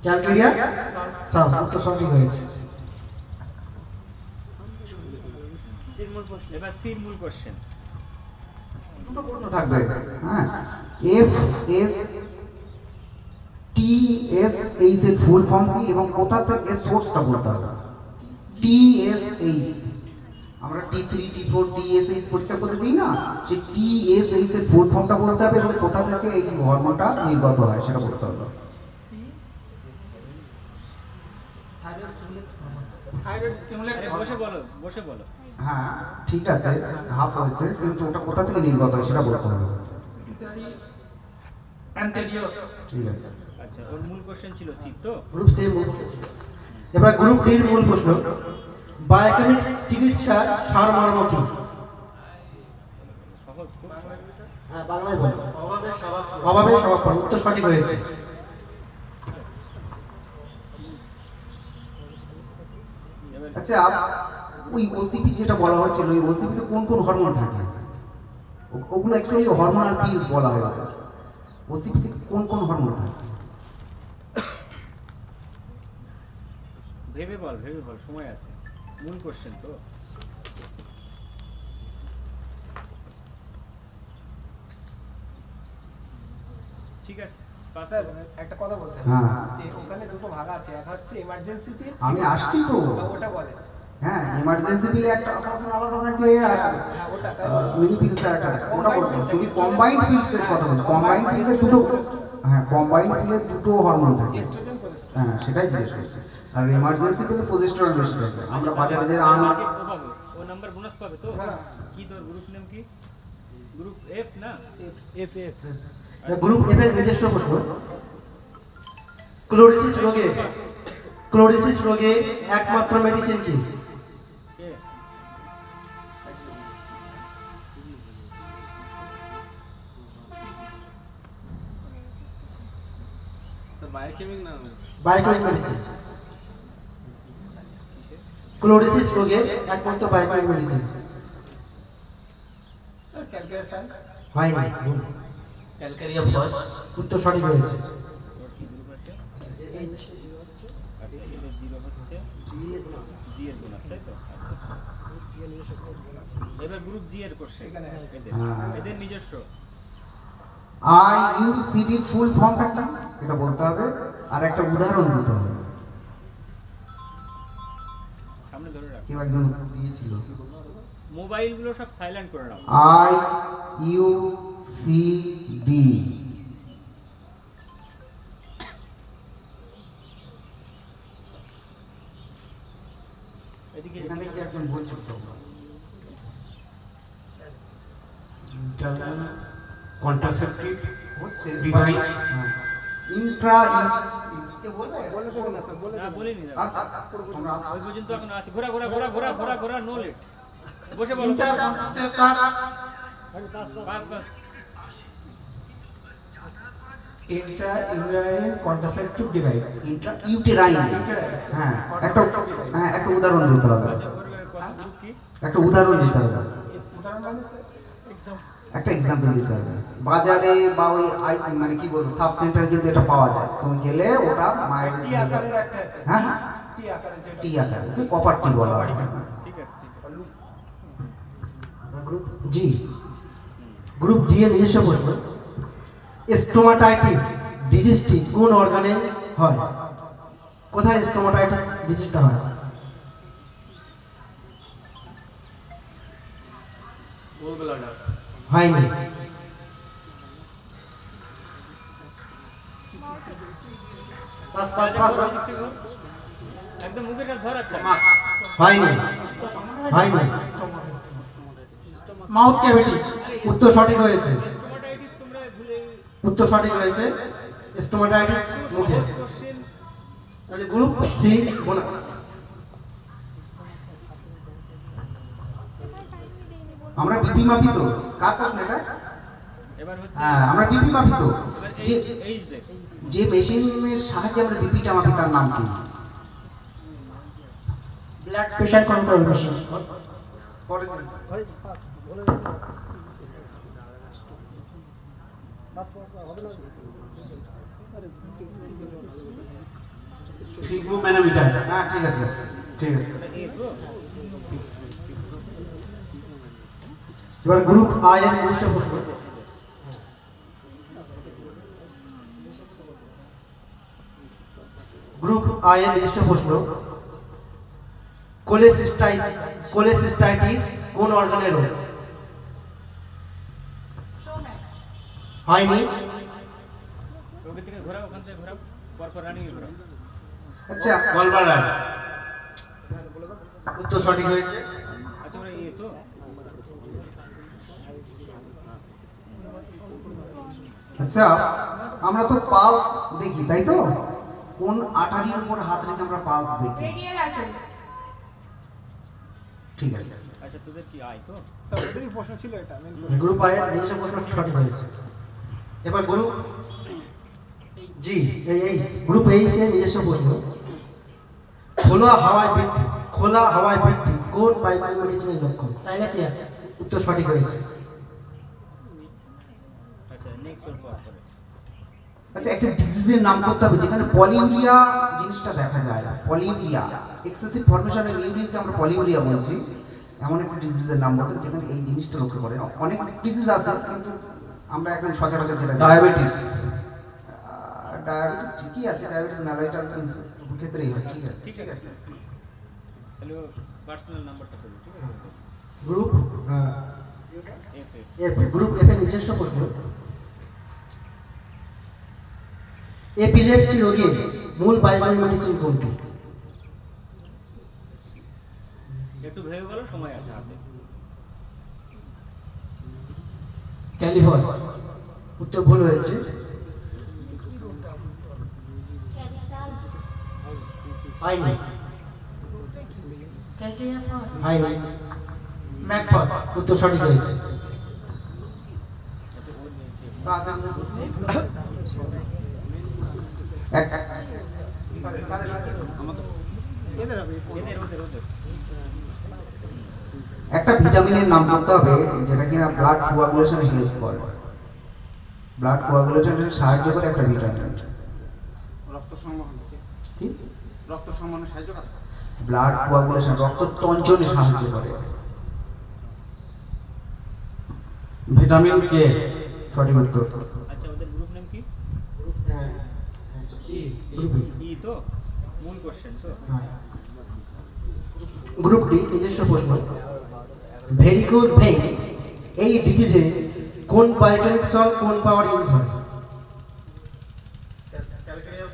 ক্যালকেরিয়া সল্ট, উত্তর সঠিক হয়েছে। এবার সির মূল কোশ্চেন। দুটো প্রশ্ন থাকবে, হ্যাঁ। F S T S H এর ফুল ফর্ম কি এবং কোথা থেকে সোর্সটা বলতে হবে? টি এস এইচ, আমরা T3 T4 TSH পরীক্ষা করতে দিই না, সেই TSH এর ফুল ফর্মটা বলতে হবে এবং কোথা থেকে এই হরমোনটা নির্গত হয় সেটা বলতে হবে। থাইরয়েড স্টিমুলেট আরে বসে বলো, বসে বলো। হ্যাঁ ঠিক আছে, হাফ হয়েছে, কিন্তু ওটা কোথা থেকে নির্গত হয় সেটা বলতে হবে। অ্যান্টেরিয়র। ঠিক আছে। আচ্ছা ওর মূল কোশ্চেন ছিল সি তো। গ্রুপ সি এর মূল প্রশ্ন। এবার গ্রুপ ডি এর মূল প্রশ্ন, বায়োকেমিক চিকিৎসা সারমর্ম কি? সহজ খুব সহজ। হ্যাঁ বাংলায় বলো। অভাবের স্বভাব পূরণ, উত্তর সঠিক হয়েছে। এবার আচ্ছা, ওই ওসিপি যেটা বলা হচ্ছিল, ওই ওসিপিতে কোন কোন হরমোন থাকে? ওগুলো অ্যাকচুয়ালি হরমোনাল পিলস বলা হয় ওদের। ওসিপিতে কোন কোন হরমোন থাকে? ভেবে বল, ভেবে বল, সময় আছে। মূল কোশ্চেন তো। ঠিক আছে পাস স্যার করো। একটা কথা বলতে হবে, হ্যাঁ। যে ওখানে দুটো ভাগ আছে, একটা হচ্ছে এমার্জেন্সি পিল, আমি আসছি তো। ওটা বলে। হ্যাঁ, এমার্জেন্সি পিলে একটা হরমোন আলাদা থাকে, আর হ্যাঁ ওটা তাই মিনি পিলস একটা থাকে। ওটা বলবো, তুমি কম্বাইন্ড পিলসের কথা বলছো। কম্বাইন্ড পিলসের দুটো, হ্যাঁ কম্বাইন্ড পিলের দুটো হরমোন থাকে। Oestrogen progesterone. হ্যাঁ সেটাই জিজ্ঞেস করছি। আর এমার্জেন্সি পিলে প্রজেস্টেরন বেশি থাকে। আমরা বাজারে যে নাম্বার ও পাবে, ও নাম্বার বোনাস পাবে তো। হ্যাঁ। কি তোর গ্রুপ নেম কি? গ্রুপ এফ না? F F. গ্রুপ এফ এর নিজস্ব প্রশ্ন, ক্লোরিসিস রোগে একমাত্র মেডিসিন কি? কে? স্যার বায়োকেমিক নাম বায়োকেমিক মেডিসিন। ক্লোরিসিস রোগে একমাত্র বায়োকেমিক মেডিসিন। Sir calculation. হয়নি, ভুল। ক্যালকেরিয়া ফার্স্ট উত্তর সঠিক হয়েছে। জি এর বোনাস, তাই তো? আচ্ছা আচ্ছা। এবার গ্রুপ জি এর কোশ্চেন, এদের নিজস্ব। আইইউসিডি ফুল ফর্মটা কি এটা বলতে হবে, আর একটা উদাহরণ দিতে হবে। সামনে ধরে রাখ, কেউ একজন দিয়েছিল। মোবাইলগুলো সব সাইলেন্ট করে নাও। আইইউসিডি এদিকে এখানে কি একজন বলছিল তো? ইন্টারনাল কন্ট্রাসেপটিভ হচ্ছে ডিভাইস। ইন্ট্রা কে বলবে? বলে দেবেন না স্যার, বলে না দেবেন। বলিনি না, আচ্ছা তোমরা আছো। ওই পর্যন্ত এখন আছে। ঘোরা ঘোরা ঘোরা ঘোরা ঘোরা ঘোরা, নো লেট, বসে বলো। Inter contraceptive pass pass. Intra uterine contraceptive device. Intra uterine. হ্যাঁ একটা উদাহরণ দিতে হবে। আচ্ছা গ্রুপ কি? একটা উদাহরণ দিতে হবে, উদাহরণ মানে স্যার এক্সাম একটা এক্সাম্পল দিতে হবে। বাজারে বা ওই মানে কি বলবো সাব সেন্টার কিন্তু এটা পাওয়া যায়, তুমি গেলে ওটা মায়ের টি আকারের একটা হ্যাঁ টি আকারের যেটা টি আকারে কপার টি বলা হয়। ঠিক আছে ঠিক আছে। গ্রুপ জি, গ্রুপ জি এর নিজস্ব প্রশ্ন, স্টোমাটাইটিস ডিজিজটি কোন অর্গানে হয়? কোথায় স্টোমাটাইটিস ডিজিজটা হয়? হয়নি। Pass pass pass pass. একদম মুখের কাছে ধর। আচ্ছা হয়নি হয়নি। Mouth cavity. উত্তর সঠিক হয়েছে, স্টোমাটাইটিস তোমরা ভুলে উত্তর সঠিক হয়েছে, স্টোমাটাইটিস মুখে। কোশ্চেন। তাহলে গ্রুপ সি আমরা বিপি মাপি তো, কার প্রশ্ন এটা? এবার হচ্ছে হ্যাঁ আমরা বিপি মাপি তো। এবার যে এইজ দেখ। যে মেশিনের সাহায্যে আমরা বিপিটা মাপি তার নাম কি? Blood pressure control machine. পরে ভাই পাস বলে গেছে। পাস পাস হবে না। ফিগ্মোম্যানোমিটার। হ্যাঁ ঠিক আছে ঠিক আছে। এই তো এবার গ্রুপ আই এর নিজস্ব প্রশ্ন, গ্রুপ আই এর নিজস্ব প্রশ্ন, কোলেসিস্টাইটিস কোন অর্গানের রোগ? Stomach. হয়নি। ওখান থেকে ঘোরা, ওখান থেকে ঘোরা, পরপর রানিং ঘোরা। আচ্ছা গলব্লাডার। উত্তর সঠিক হয়েছে। আচ্ছা ওরা এই তো আচ্ছা আমরা তো পালস দেখি তাই তো, কোন আটারির উপর হাত রেখে আমরা পালস দেখি? Radial artery. ঠিক আছে। আচ্ছা তোদের কি আয় তো? স্যার ওদেরই প্রশ্ন ছিল এটা মেন গ্রুপ আই এর নিজস্ব প্রশ্ন সঠিক হয়েছে। এবার group G H, group H এর নিজস্ব প্রশ্ন, খোলা হাওয়ায় বৃদ্ধি কোন বায়োকেমিক্যাল মেডিসিনের লক্ষণ? সাইনাসিয়া। উত্তর সঠিক হয়েছে। আচ্ছা নেক্সট ওর পর করে। আচ্ছা একটা ডিজিজের নাম করতে হবে যেখানে পলিউরিয়া জিনিসটা দেখা যায়। পলিউরিয়া এক্সেসিভ ফর্মেশন অফ ইউরিনকে আমরা পলিউরিয়া বলছি। এমন একটা ডিজিজের নাম বলতে যেখানে এই জিনিসটা লক্ষ্য করে। অনেক ডিজিজ আছে কিন্তু আমরা এখন সচরাচর যেটা ডায়াবেটিস। ডায়াবেটিস ঠিকই আছে, ডায়াবেটিস ম্যালাইটাল ক্ষেত্রেই হয়। ঠিক আছে ঠিক আছে তাহলে পার্সোনাল নাম্বারটা করুন। ঠিক আছে group F F F, group F এর নিজস্ব প্রশ্ন, এপিলেপসি রোগীর মূল বায়োকেমিক্যাল মেডিসিন কোনটি? একটু ভেবে বলো, সময় আছে হাতে। ক্যালিফস। উত্তর ভুল হয়েছে। Carisal. হয়নি Calcareous. হয়নি। ম্যাকপাস। উত্তর সঠিক হয়েছে। এদের হবে ওদের ওদের ওদের একটা ভিটামিনের নাম করতে হবে যেটা কিনা ব্লাড কোয়াগুলেশনে হেল্প করে। ব্লাড কোয়াগুলেশনে সাহায্য করে একটা ভিটামিন। রক্ত সংবহন কি? রক্ত সংবহনে সাহায্য করে। ব্লাড কোয়াগুলেশন, রক্ত তঞ্চনে সাহায্য করে। Vitamin K. সঠিক উত্তর। আচ্ছা ওদের গ্রুপ নেম কি? ই তো মূল কোশ্চেন তো। গ্রুপ ডি নিজস্ব প্রশ্ন, ভেরিকোজ ভেইন এই ডিজিজে কোন বায়োকেমিক সল্ট কোন পাওয়ার ইউজ হয়? Calcarea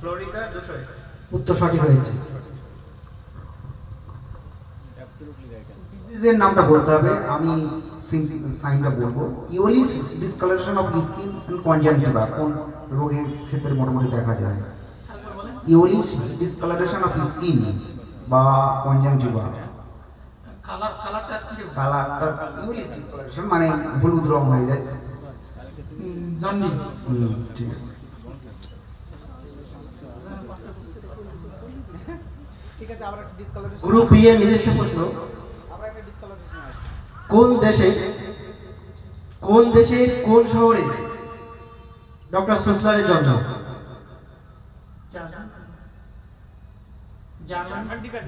fluorica 200x। উত্তর সঠিক হয়েছে। Absolutely right answer. ডিজিজের নামটা বলতে হবে, আমি সাইনটা বলবো। Yellowish discolouration of skin and conjunctiva কোন রোগের ক্ষেত্রে মোটামুটি দেখা যায়? ইউরিস ডিসকালারেশন অফ স্কিন বা কনজাংটিভা। কালারটা কি? কালারটা ইউরিস ডিসকালারেশন মানে হলুদ রং হয়ে যায়। জন্ডিস। ঠিক আছে। ঠিক আছে, আবার একটা ডিসকালারেশন। গ্রুপ বি এর নিজস্ব প্রশ্ন, আবার একটা ডিসকালারেশন আছে। কোন দেশের কোন শহরে ডক্টর সুসলারের জন্ম?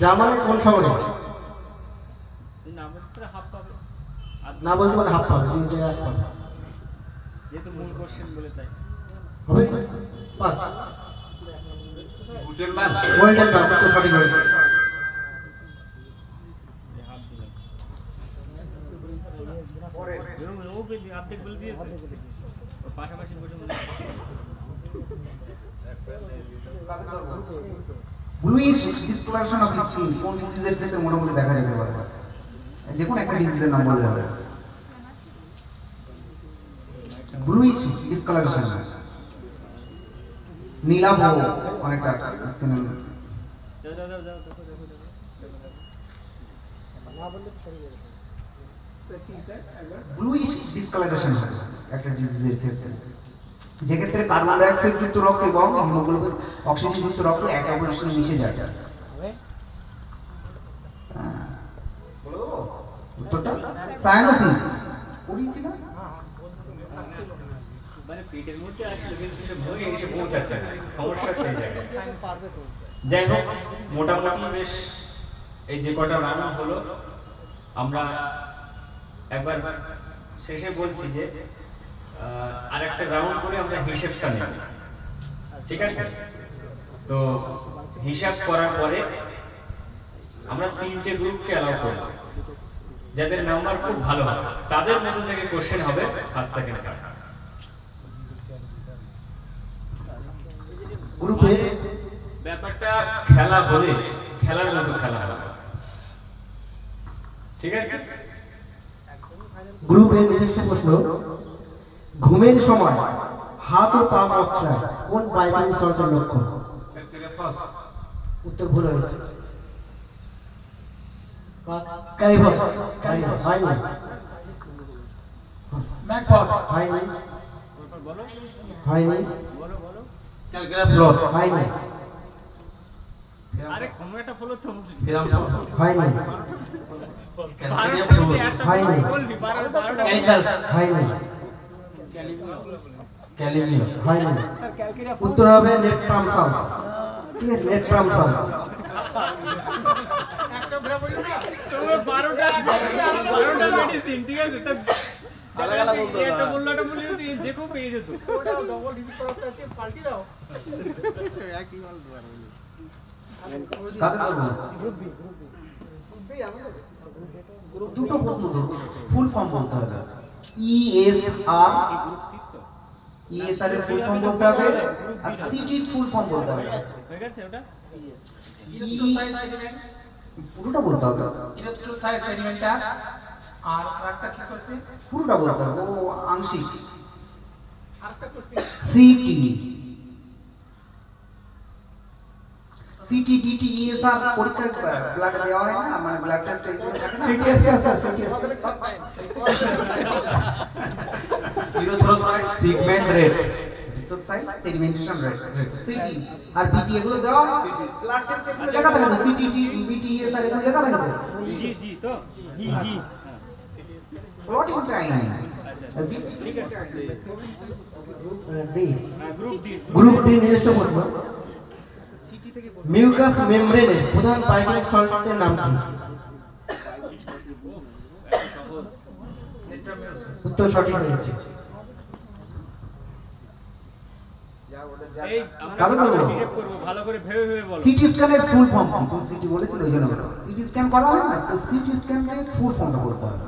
জার্মানির কোন শহরে? নাম বলতে হাফ পাবে, না বলতে পারলে হাফ পাবে, দুই জায়গায় এক পাবে। যেহেতু মূল কোশ্চেন বলে তাই। হবে পাস। গুটেনবার্গ। গোল্ডেনবার্গ উত্তর সঠিক হয়েছে। হাফ দিলাম। ও অর্ধেক বলে দিয়েছে। ওর পাশাপাশি বসে মনে ব্লুইশ ডিসকালারেশন অফ স্কিন কোন ডিজিজের ক্ষেত্রে মোটামুটি দেখা যেতে পারে? যে কোনো একটা ডিজিজের নাম বলে যাবে। ব্লুইশ ডিসকালারেশন নীলাভ অনেকটা স্কিনের। ব্লুইশ ডিসকালারেশন হয় একটা ডিজিজের ক্ষেত্রে, যে ক্ষেত্রে কার্বন ডাই অক্সাইড যুক্ত রক্ত এবং হিমোগ্লোবিন অক্সিজেন যুক্ত রক্ত একে অপরের সঙ্গে মিশে যায়। উত্তরটা সায়ানোসিস। পড়িয়েছি না? মানে পেটের মধ্যে আসলে কিন্তু সে ভরে এসে পৌঁছাচ্ছে না, সমস্যা সেই জায়গায়। যাই হোক, মোটামুটি বেশ এই যে কটা রাউন্ড হলো, আমরা একবার শেষে বলছি যে আর একটা রাউন্ড করে আমরা হিসেবটা নেব, ঠিক আছে? তো হিসাব করার পরে আমরা তিনটে গ্রুপকে অ্যালাউ করব, যাদের নাম্বার খুব ভালো হবে তাদের মধ্যে থেকে কোশ্চেন হবে ফার্স্ট সেকেন্ড থার্ড। গ্রুপে ব্যাপারটা খেলা বলে খেলার মতো খেলা হবে, ঠিক আছে? গ্রুপের নিজস্ব প্রশ্ন, ঘুমের সময় হাত ও পা মচড়ায় কোন বায়োকেমিক সল্টের লক্ষণ? উত্তর ভুল হয়েছে। ক্যারিফস হয়নি, ম্যাকফস। হয়নি, বলো হয়নি, বলো বলো। ক্যালকাটা ফ্লোর। হয়নি, আরে কোনো একটা ফলো তো হয়নি, ক্যালকাটা ফ্লোর। হয়নি, বলবি 12টা ক্যালিসাল হয়নি, ক্যালিমিও। হয়নি। স্যার ক্যালকাটা উত্তর হবে নেট্রাম সাল। ঠিক আছে, নেট্রাম সাল। একটা ব্রা বলি না। তোমরা 12টা মেডিসিন, ঠিক আছে? তো আলাদা বলতো না, এটা বললো এটা বলি যদি যে কেউ পেয়ে যেত। ওটা ডবল রিপিট করার সাথে পাল্টি দাও। একই মাল দুবার বলি। কাকে করবো? দুটো বলতে তো ফুল ফর্ম বলতে হবে। ইএসআর, গ্রুপ সি তো ইএসআর এর ফুল ফর্ম বলতে হবে, আর সিটির ফুল ফর্ম বলতে হবে। হয়ে গেছে ওটা। ইলেকট্রোসাইট সেগমেন্ট, পুরোটা বলতে হবে, ইলেকট্রোসাইট সেগমেন্টটা আর আরেকটা কি করছে? পুরোটা বলতে হবে। ও আংশিক। আরেকটা করছে সিটি, সিটি, ডিটি, ইএসআর পরীক্ষা ব্লাডে দেওয়া হয় না, মানে ব্লাড টেস্ট এইগুলো থাকে না। CTS cancer, CTS. Erythrocyte segment rate. Exercise sedimentation rate, CT আর বিটি এগুলো দেওয়া ব্লাড টেস্ট এগুলো লেখা থাকে তো, সিটি, বিটি, ইএসআর এগুলো লেখা থাকে তো। জি জি তো জি জি প্লটিং টাইম। আচ্ছা ঠিক আছে। D. Group D. Group D নিজস্ব প্রশ্ন, মিউকাস মেমব্রেনের প্রধান বাইকেমিক সল্টের নাম কি? উত্তর সঠিক হয়েছে। এই কারণ আমরা বলবো। হিসাব করব, ভালো করে ভেবে ভেবে বলো। সিটি স্ক্যানের ফুল ফর্ম কি? তুমি সিটি বলেছিল ওই জন্য বলো। সিটি স্ক্যান করা হয় না, সিটি স্ক্যানের ফুল ফর্মটা বলতে হবে।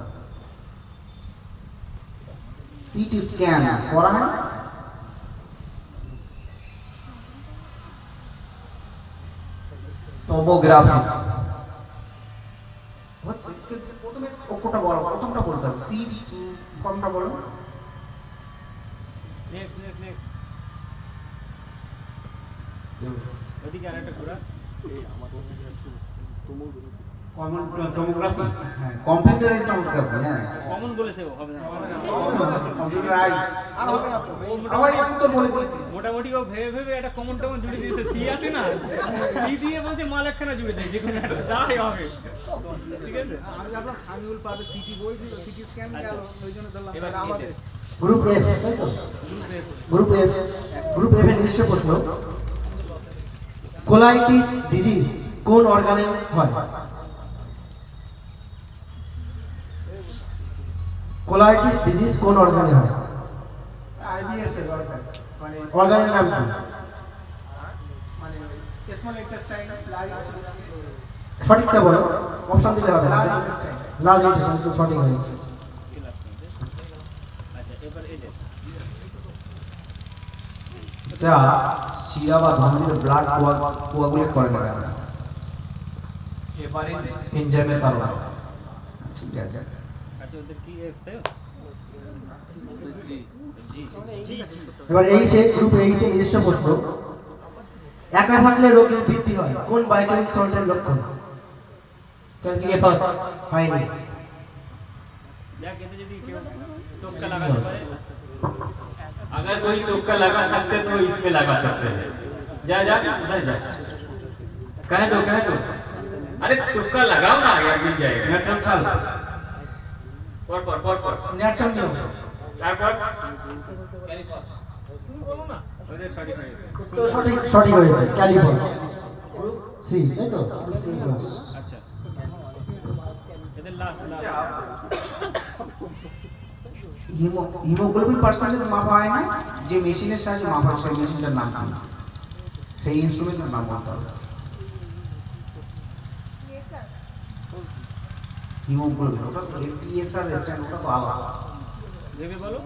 সিটি স্ক্যান করা হয় tomography, হচ্ছে, কিন্তু প্রথমে ওটা বলো, প্রথমটা বলতে হবে। সিটি ফর্মটা বলো। নেক্সট নেক্সট নেক্সট ওদিকে আরেকটা ঘোরা। tomography, হ্যাঁ, কম্পিউটারাইজড tomography, হ্যাঁ। কমন বলেছে ও, হবে না। কম্পিউটারাইজড। আর হবে না তো। সবাই উত্তর বলে দিয়েছি। মোটামুটি ও ভেবে ভেবে একটা কমন টমন জুড়ে দিয়েছে। সি আছে না, সি দিয়ে বলছে মাল একখানা জুড়ে দেয়, যে কোনো একটা যাই হবে। ঠিক আছে, আমি ভাবলাম সামিউল পাবে সিটি বলছিল, সিটি স্ক্যান গেল, ওই জন্য ধরলাম এবার তাহলে আমাদের গ্রুপ এফ, তাই তো? গ্রুপ এফ, গ্রুপ এফ এর নিজস্ব প্রশ্ন। কোলাইটিস ডিজিজ কোন অর্গানে হয়? কোলাইটিস ডিজিজ কোন অর্গানে হয়? আইবিএস এর দরকার, মানে অর্গানের নাম কি? মানে স্মল ইন্টেস্টাইন, লার্জ সঠিকটা বলো, অপশন দিলে হবে না। Large intestine. লার্জ ইন্টেস্টাইন তো সঠিক হয়েছে। আচ্ছা এবার এই যে যা শিরা বা ধমনীতে ব্লাড কোয়াগুলেট করে না কেন? heparin enzyme এর কারণে। ঠিক আছে। আচ্ছা ওদের কি এফ তাই জি জি এবার এইসে গ্রুপ এইসে নিজস্ব প্রশ্ন। একা থাকলে রোগের বৃদ্ধি হয়, কোন বায়োকেমিক সল্টের লক্ষণ? ক্যালসিয়াম হয়নি। देख कहते यदि क्यों तुक्का लगाने पाए, अगर कोई तुक्का लगा सकते तो इस पे लगा सकते हैं। जा जा उधर जा, कह दो अरे तुक्का लगाओ ना यार, मिल जाएगा। Neutron salt, पर ন্যাটন নিয়ম। তারপর ওদের সঠিক হয়ে গেছে। উত্তর সঠিক হয়েছে, ক্যালিফস। সি, তাই তো? C plus. আচ্ছা এদের লাস্ট হিমোগ্লোবিন পার্সেন্টেজ মাপা হয় না, যে মেশিনের সাহায্যে মাপা হয় সেই মেশিনটার নাম কি? সেই ইনস্ট্রুমেন্টের নাম বলতে হবে। Yes, sir. হিমোগ্লোবিন, ওটা তো এপিএসআর স্ট্যান্ড, ওটা তো আলাদা। ভেবে বলো।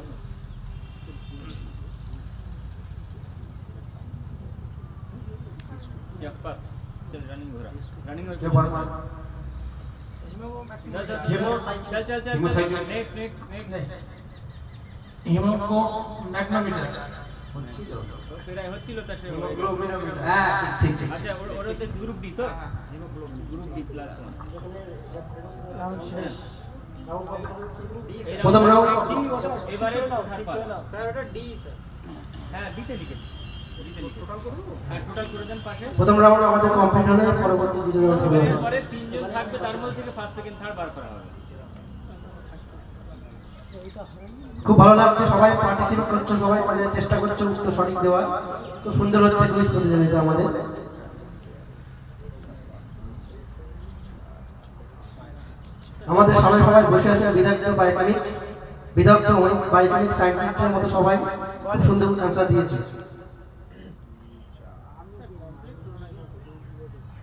या पास चल रनिंग हो रहा, रनिंग हो কে বল? चल नेक्स्ट হিমোকো ম্যাগনোমিটার হচ্ছিল? প্রায় হচ্ছিল তার সাথে হ্যাঁ, ঠিক ঠিক। আচ্ছা ওর ওদের গ্রুপ ডি তো, গ্রুপ ডি প্লাস 1 প্রথম রাউন্ড এবারে ওঠার পালা। স্যার ওটা ডি স্যার। হ্যাঁ ডিতে লিখেছি, হ্যাঁ টোটাল করে দেন পাশে। প্রথম রাউন্ড আমাদের কমপ্লিট হলে পরবর্তী দ্বিতীয় রাউন্ড শুরু হবে। এরপরে তিনজন থাকবে, তার মধ্যে থেকে ফার্স্ট সেকেন্ড থার্ড বার করা হবে। খুব ভালো লাগছে, সবাই পার্টিসিপেট করছো, সবাই মানে চেষ্টা করছো উত্তর সঠিক দেওয়ার। খুব সুন্দর হচ্ছে কুইজ প্রতিযোগিতা আমাদের। আমাদের সামনে সবাই বসে আছেন বিদগ্ধ বায়োকেমিক সায়েন্টিস্টের মতো, সবাই খুব সুন্দর অ্যান্সার দিয়েছে।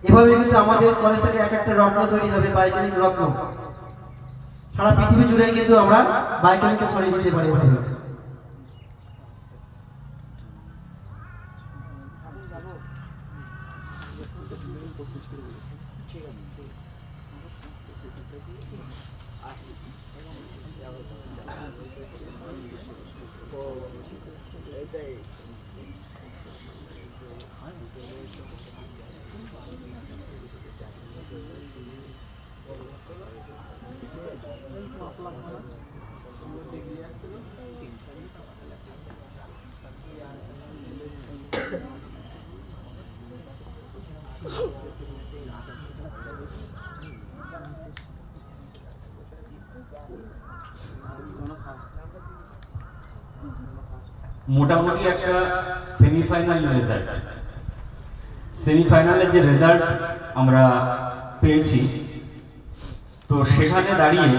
এভাবে কিন্তু আমাদের কলেজ থেকে এক একটা রত্ন তৈরি হবে, বায়োকেমিক রত্ন। সারা পৃথিবী জুড়ে কিন্তু আমরা বায়োকেমিকে ছড়িয়ে দিতে পারি এভাবে। মোটামুটি একটা সেমিফাইনাল রেজাল্ট। সেমিফাইনালের যে রেজাল্ট আমরা পেয়েছি, তো সেখানে দাঁড়িয়ে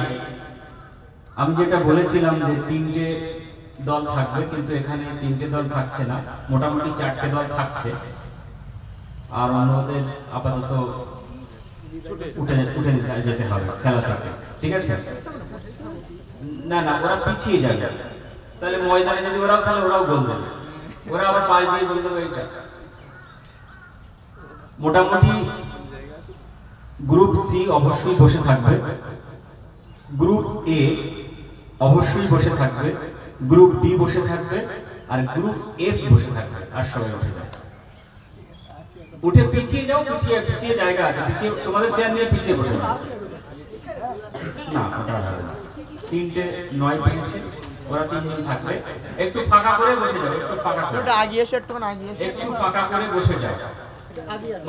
আমি যেটা বলেছিলাম যে 3টে দল থাকবে, কিন্তু এখানে 3টে দল থাকছে না, মোটামুটি 4টে দল থাকছে। আর অন্যদের আপাতত উঠে যেতে হবে খেলা থেকে, ঠিক আছে? না না, ওরা পিছিয়ে যাবে, তাহলে ময়দানে যদি ওরাও খেলে ওরাও গোল দেবে, ওরা আবার পাশ দিয়ে গোল দেবে। এইটা মোটামুটি গ্রুপ সি অবশ্যই বসে থাকবে, গ্রুপ এ অবশ্যই বসে থাকবে, গ্রুপ বি বসে থাকবে, আর গ্রুপ এফ বসে থাকবে। আর সবাই উঠে যাবে, উঠে পিছিয়ে যাও, পিছিয়ে জায়গা আছে, পিছিয়ে তোমাদের চেয়ার নিয়ে পিছিয়ে বসে যাও। না, ওটা হবে না। 3টে 9 পেয়েছে, ওরা 3 জন থাকবে। একটু ফাঁকা করে বসে যাও, একটু ফাঁকা করে, একটু ফাঁকা করে বসে যাও।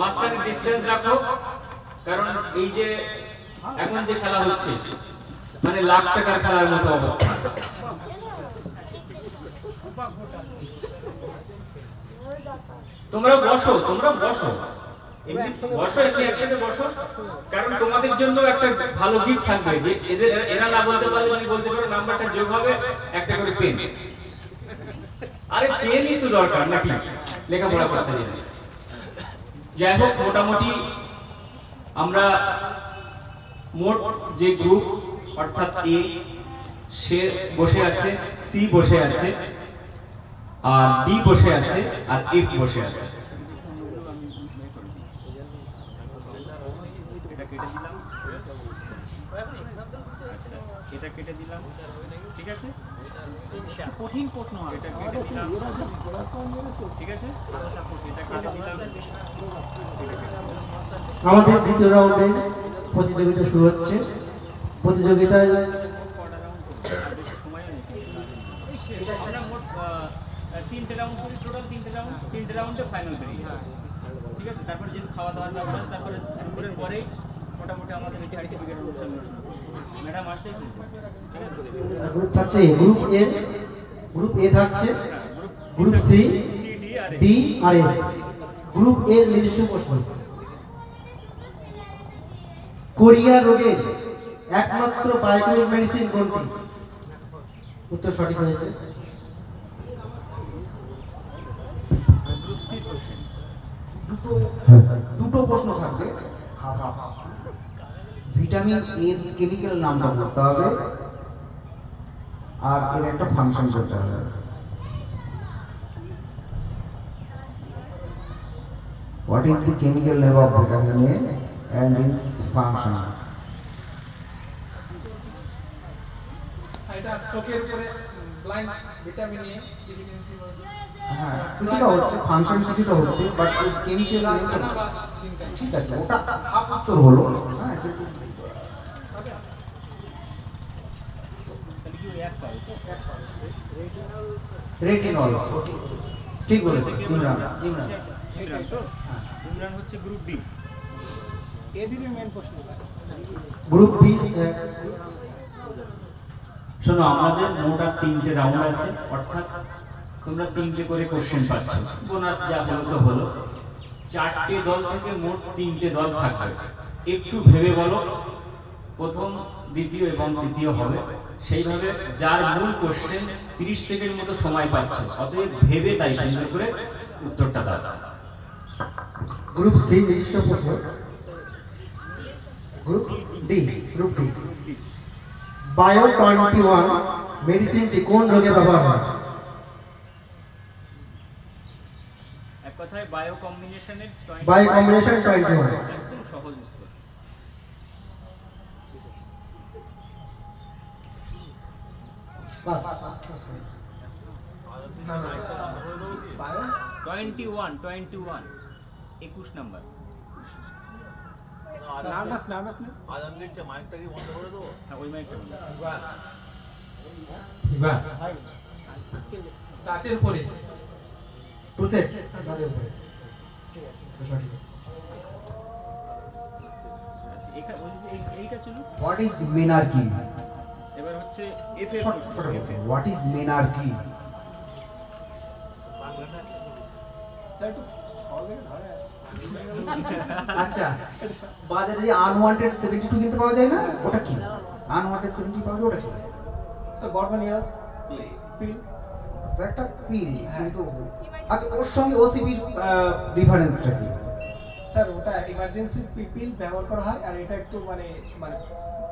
মাঝখানে ডিসটেন্স রাখো, কারণ এই যে এখন যে খেলা হচ্ছে মানে লাখ টাকার খেলার মতো অবস্থা। তোমরা বসো, বসো, একসাথে বসো, কারণ তোমাদের জন্য একটা ভালো গিফট থাকবে, যে এরা না বলতে পারলে যদি বলতে পারো নাম্বারটা যোগ হবে, একটা করে পেন। আরে পেনই তো দরকার নাকি লেখাপড়া করতে গেলে। যাই হোক, মোটামুটি আমরা মোট যে গ্রুপ অর্থাৎ এ সে বসে আছে, সি বসে আছে, আর ডি বসে আছে, আর এফ বসে আছে। এটা কেটে দিলাম, ঠিক আছে? কঠিন প্রশ্ন, এটা কেটে দিলাম, ঠিক আছে? এটা কেটে দিলাম। আমাদের দ্বিতীয় রাউন্ডে প্রতিযোগিতা শুরু হচ্ছে। প্রতিযোগিতায় আমরা মোট 3টে রাউন্ড করি, টোটাল 3টে রাউন্ডে ফাইনাল করি, ঠিক আছে? তারপরে যেহেতু খাওয়া দাওয়ার ব্যাপার, তারপরে দুপুরের পরে মোটামুটি আমাদের এই সার্টিফিকেট অনুষ্ঠান ম্যাডাম আসলেই চলছে, ঠিক আছে? গ্রুপ থাকছে গ্রুপ এ থাকছে, গ্রুপ সি, ডি আর এফ। গ্রুপ এর নিজস্ব প্রশ্ন: কোরিয়া রোগের একমাত্র বায়োকেমিক মেডিসিন কোনটি? উত্তর সঠিক হয়েছে। গ্রুপ সি কোশ্চেন, দুটো প্রশ্ন থাকবে। ভিটামিন এর কেমিক্যাল নামটা বলতে হবে, আর এর একটা ফাংশন করতে হবে। What is the chemical name of vitamin A and its function? এটা চোখের উপরে ব্লাইন্ড ভিটামিন এ ডেফিসিয়েন্সি হ্যাঁ, কিছুটা হচ্ছে ফাংশন, কিছুটা হচ্ছে, বাট কেমিক্যাল ঠিক আছে, ওটা হাফ উত্তর হলো। হ্যাঁ, কিন্তু রেটিনল ঠিক বলেছে ইমরান। ইমরান হচ্ছে গ্রুপ বি। এদিকে মেন প্রশ্ন স্যার। গ্রুপ বি, শোনো, আমাদের মোট আর 3টে রাউন্ড আছে, অর্থাৎ তোমরা 3টে করে কোশ্চেন পাচ্ছ, বোনাস যা হলো তো হলো। 4টে দল থেকে মোট 3টে দল থাকবে। একটু ভেবে বলো প্রথম, দ্বিতীয় এবং তৃতীয় হবে, সেইভাবে যার মূল কোশ্চেন 30 সেকেন্ড মতো সময় পাচ্ছ, অতএব ভেবে তাই সুন্দর করে উত্তরটা দাও। গ্রুপ সি নিজস্ব প্রশ্ন: গ্রুপ ডি, বায়ো 21 মেডিসিনটি কোন রোগে ব্যবহার হয়? এক কথায় বায়ো কম্বিনেশনের 21 একদম সহজ উত্তর। বাস 21 21 নাম্বার। নার্ভাস না হ্যাঁ, ওই মাইকটা দাঁতের উপরে টুথে দাঁতের উপরে, ঠিক আছে, তো সঠিক। এইটা ছিল। What is menarche? এবার হচ্ছে এফ এর প্রশ্ন। What is menarche? একটু সহজে ধরে আচ্ছা বাজারে যে আনওয়ান্টেড 72 কিনতে পাওয়া যায় না ওটা কি আনওয়ান্টেড 70 পাওয়া যায় ওটা কি স্যার গর্ভনিরোধ পিল তো একটা পিল কিন্তু আচ্ছা ওর সঙ্গে ওসিপির ডিফারেন্সটা কি স্যার ওটা ইমার্জেন্সি পিল ব্যবহার করা হয় আর এটা একটু মানে মানে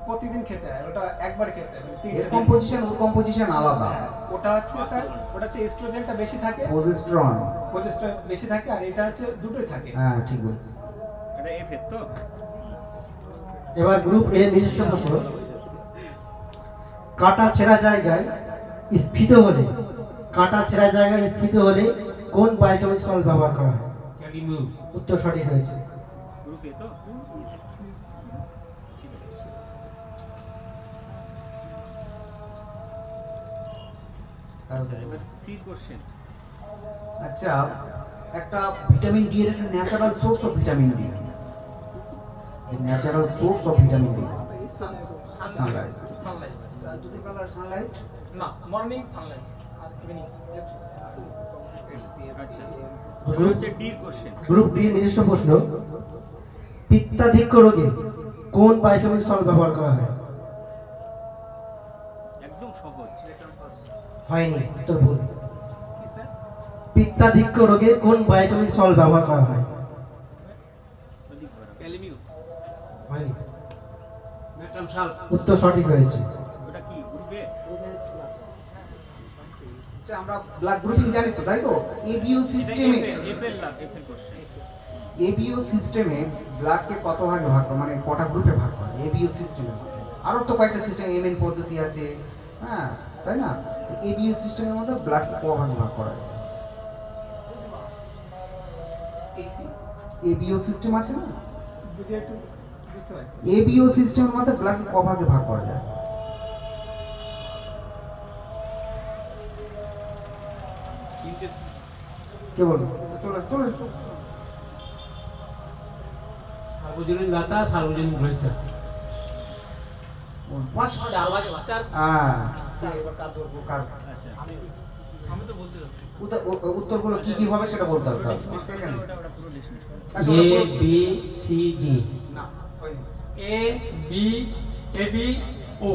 প্রতিদিন খেতে হয় ওটা একবার খেতে হয় এর কম্পোজিশন ওর কম্পোজিশন আলাদা ওটা হচ্ছে স্যার ওটা হচ্ছে এস্ট্রোজেনটা বেশি থাকে প্রজেস্টেরন বেশি থাকে আর এটা হচ্ছে দুটোই থাকে হ্যাঁ ঠিক বলছি এটা এফ এর তো এবার গ্রুপ এ নিজস্ব প্রশ্ন কাটা ছেঁড়া জায়গায় স্ফীত হলে কাটা ছেঁড়া জায়গায় স্ফীত হলে কোন বায়োকেমিক সল্ট ব্যবহার করা হয় উত্তর সঠিক হয়েছে গ্রুপ এ তো আচ্ছা এবার সি কোশ্চেন আচ্ছা একটা ভিটামিন ডি এর একটা natural source of vitamin D natural source of vitamin D Sunlight Sunlight দুটো কালার সানলাইট না মর্নিং সানলাইট আর ইভিনিং আচ্ছা এটা হচ্ছে ডি এর কোশ্চেন গ্রুপ ডি নিজস্ব প্রশ্ন পিত্তাধিক্য রোগে কোন বায়োকেমিক সল্ট ব্যবহার করা হয় একদম সহজ হয়নি উত্তর ভুল পিত্তাধিক্য রোগে কোন বায়োকেমিক সল্ট ব্যবহার করা হয় ক্যালিমিউ হয়নি উত্তর সঠিক হয়েছে ওটা কি গ্রুপ এ আচ্ছা আমরা ব্লাড গ্রুপিং জানি তো তাই তো এবিও সিস্টেমে এফ এর কোশ্চেন এবিও সিস্টেমে ব্লাডকে কত ভাগে ভাগ করে মানে কটা গ্রুপে ভাগ করে এবিও সিস্টেমে আরো তো কয়েকটা সিস্টেম এমএন পদ্ধতি আছে হ্যাঁ তাই না তো এবিও সিস্টেমের মধ্যে ব্লাডকে কত ভাগে ভাগ করা হয় এবিও সিস্টেম আছে না বুঝে একটু বুঝতে পারছি এবিও সিস্টেমের মধ্যে ব্লাডকে কত ভাগে ভাগ করা যায় কে বলবো চলে চলে সার্বজনীন দাতা সার্বজনীন গ্রহীতা পাঁচ হ্যাঁ আচ্ছা আমি তো বলতে যাচ্ছি উত্তরগুলো কি কি হবে সেটা বলতে হবে ওটা পুরো list A B C D না হয়নি A B A B O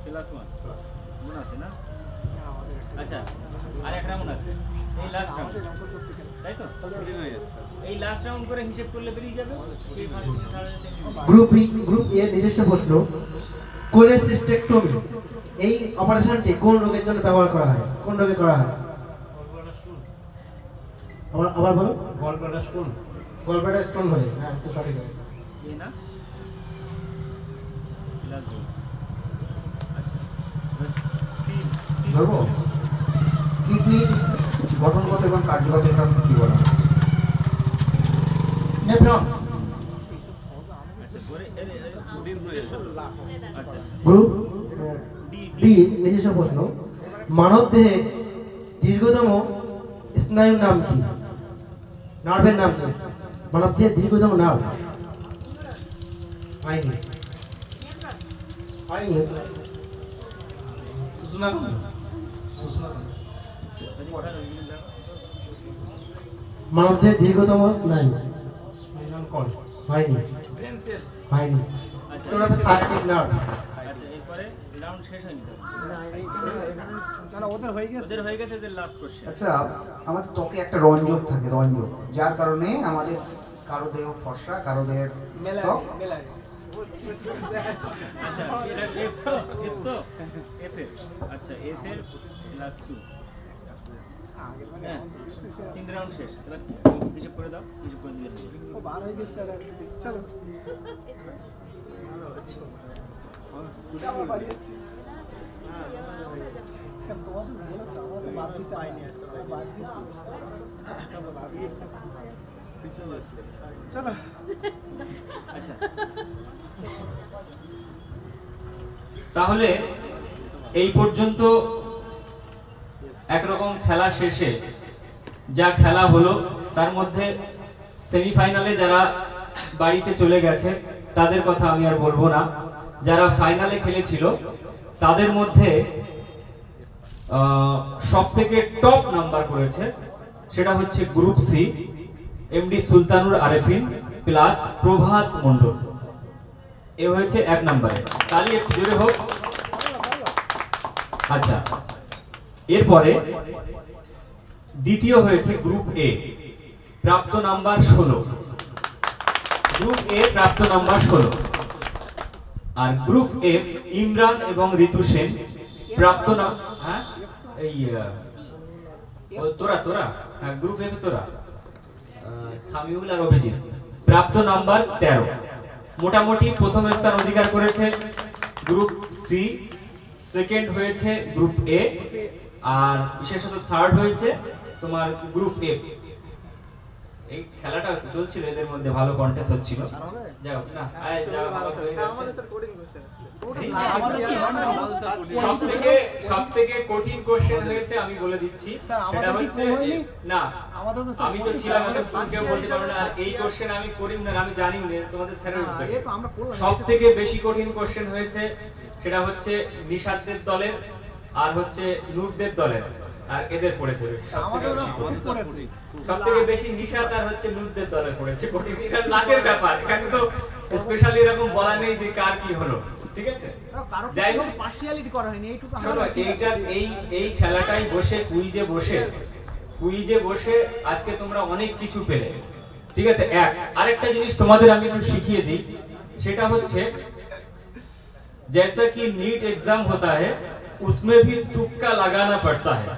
plus 1 গুণ আছে না আচ্ছা আর এক রাউন্ড আছে এই লাস্ট রাউন্ড তাই তো এই লাস্ট রাউন্ড করে হিসাব করলে বেরিয়ে যাবে এই ফার্স্ট থেকে থার্ড গ্রুপ এ নিজস্ব প্রশ্ন কোলেসিস্টেক্টমি এই অপারেশনটি কোন রোগের জন্য ব্যবহার করা হয় কোন রোগে করা হয় আবার বলো গলব্লাডার স্টোন গলব্লাডার স্টোন হলে হ্যাঁ তো সঠিক হয়েছে এই না প্লাস 2 আচ্ছা সি ধরবো কিডনির গঠনগত এবং কার্যগত কারণে কি বলা হচ্ছে নেফ্রন আচ্ছা পরে ডি নিজস্ব আচ্ছা গ্রুপ ডি নিজস্ব প্রশ্ন মানব দেহে দীর্ঘতম স্নায়ুর নাম কি নার্ভের নাম কি মানব দেহের দীর্ঘতম নার্ভ হয়নি হয়নি সুষমা মানব দেহের দীর্ঘতম স্নায়ু স্পাইনাল কর্ড হয়নি ব্রেন সেল হয়নি আচ্ছা তোর হবে সাইকিক নার্ভ আচ্ছা এরপরে রাউন্ড শেষ হয়নি তো না ওদের হয়ে গেছে ওদের হয়ে গেছে এদের লাস্ট কোশ্চেন আচ্ছা আমাদের ত্বকে একটা রঞ্জক থাকে রঞ্জক যার কারণে আমাদের কারো দেহ ফর্সা কারো দেহের মেলা ত্বক মেলা আচ্ছা এটা এফ তো এফ এর আচ্ছা এফ এর প্লাস 2 হ্যাঁ 3 রাউন্ড শেষ এবার হিসাব করে দাও হিসাব করে দিলে হবে। ও বার হয়ে গেছে তাহলে চলো তোমাদের বলেছে আমাদের বাদ দিছে আইনি বাদ দিছে চলো আচ্ছা তাহলে এই পর্যন্ত একরকম খেলা শেষে যা খেলা হলো তার মধ্যে সেমিফাইনালে যারা বাড়িতে চলে গেছে তাদের কথা আমি আর বলবো না যারা ফাইনালে খেলেছিল তাদের মধ্যে সবথেকে টপ নাম্বার করেছে সেটা হচ্ছে group C, MD Sultanur Arefin plus Prabhat Mandal. এ হয়েছে 1 নম্বরে, তাহলে একটু জোরে হোক। আচ্ছা, এরপরে দ্বিতীয় হয়েছে গ্রুপ এ, প্রাপ্ত নাম্বার 16। গ্রুপ এ প্রাপ্ত নাম্বার 16। আর গ্রুপ এফ ইমরান এবং ঋতু সেন প্রাপ্ত হ্যাঁ এই তোরা হ্যাঁ গ্রুপ এফ তোরা সামিউল আর অভিজিৎ প্রাপ্ত নাম্বার 13। মোটামুটি প্রথম স্থান অধিকার করেছে গ্রুপ সি, সেকেন্ড হয়েছে গ্রুপ এ, আর বিশেষত থার্ড হয়েছে তোমার গ্রুপ এফ। এই খেলাটা চলছিল, এদের মধ্যে ভালো কন্টেস্ট হচ্ছিল। যাও না সবথেকে কঠিন কোশ্চেন হয়েছে, আমি বলে দিচ্ছি, সেটা হচ্ছে না আমি তো ছিলাম, কেউ বলতে পারবে না। এই কোশ্চেন আমি করিম না, আমি জানি না, তোমাদের স্যারের উত্তর। সবথেকে বেশি কঠিন কোশ্চেন হয়েছে সেটা হচ্ছে নিশাদদের দলের আর হচ্ছে নূরদের দলের, আর এদের পড়েছে সবথেকে বেশি নিশাত আর হচ্ছে নূরদের দলের পড়েছে কঠিন। এটা লাখের ব্যাপার, এখানে তো স্পেশালি এরকম বলা নেই যে কার কি হলো, ঠিক আছে? যাই হোক, পার্সিয়ালিটি করা হয়নি এইটুকু। শোনো, এই খেলাটাই কুইজে বসে আজকে তোমরা অনেক কিছু পেলে, ঠিক আছে? আরেকটা জিনিস তোমাদের আমি একটু শিখিয়ে দিই, সেটা হচ্ছে जैसा कि नीट एग्जाम होता है उसमें भी तुक्का लगाना पड़ता है।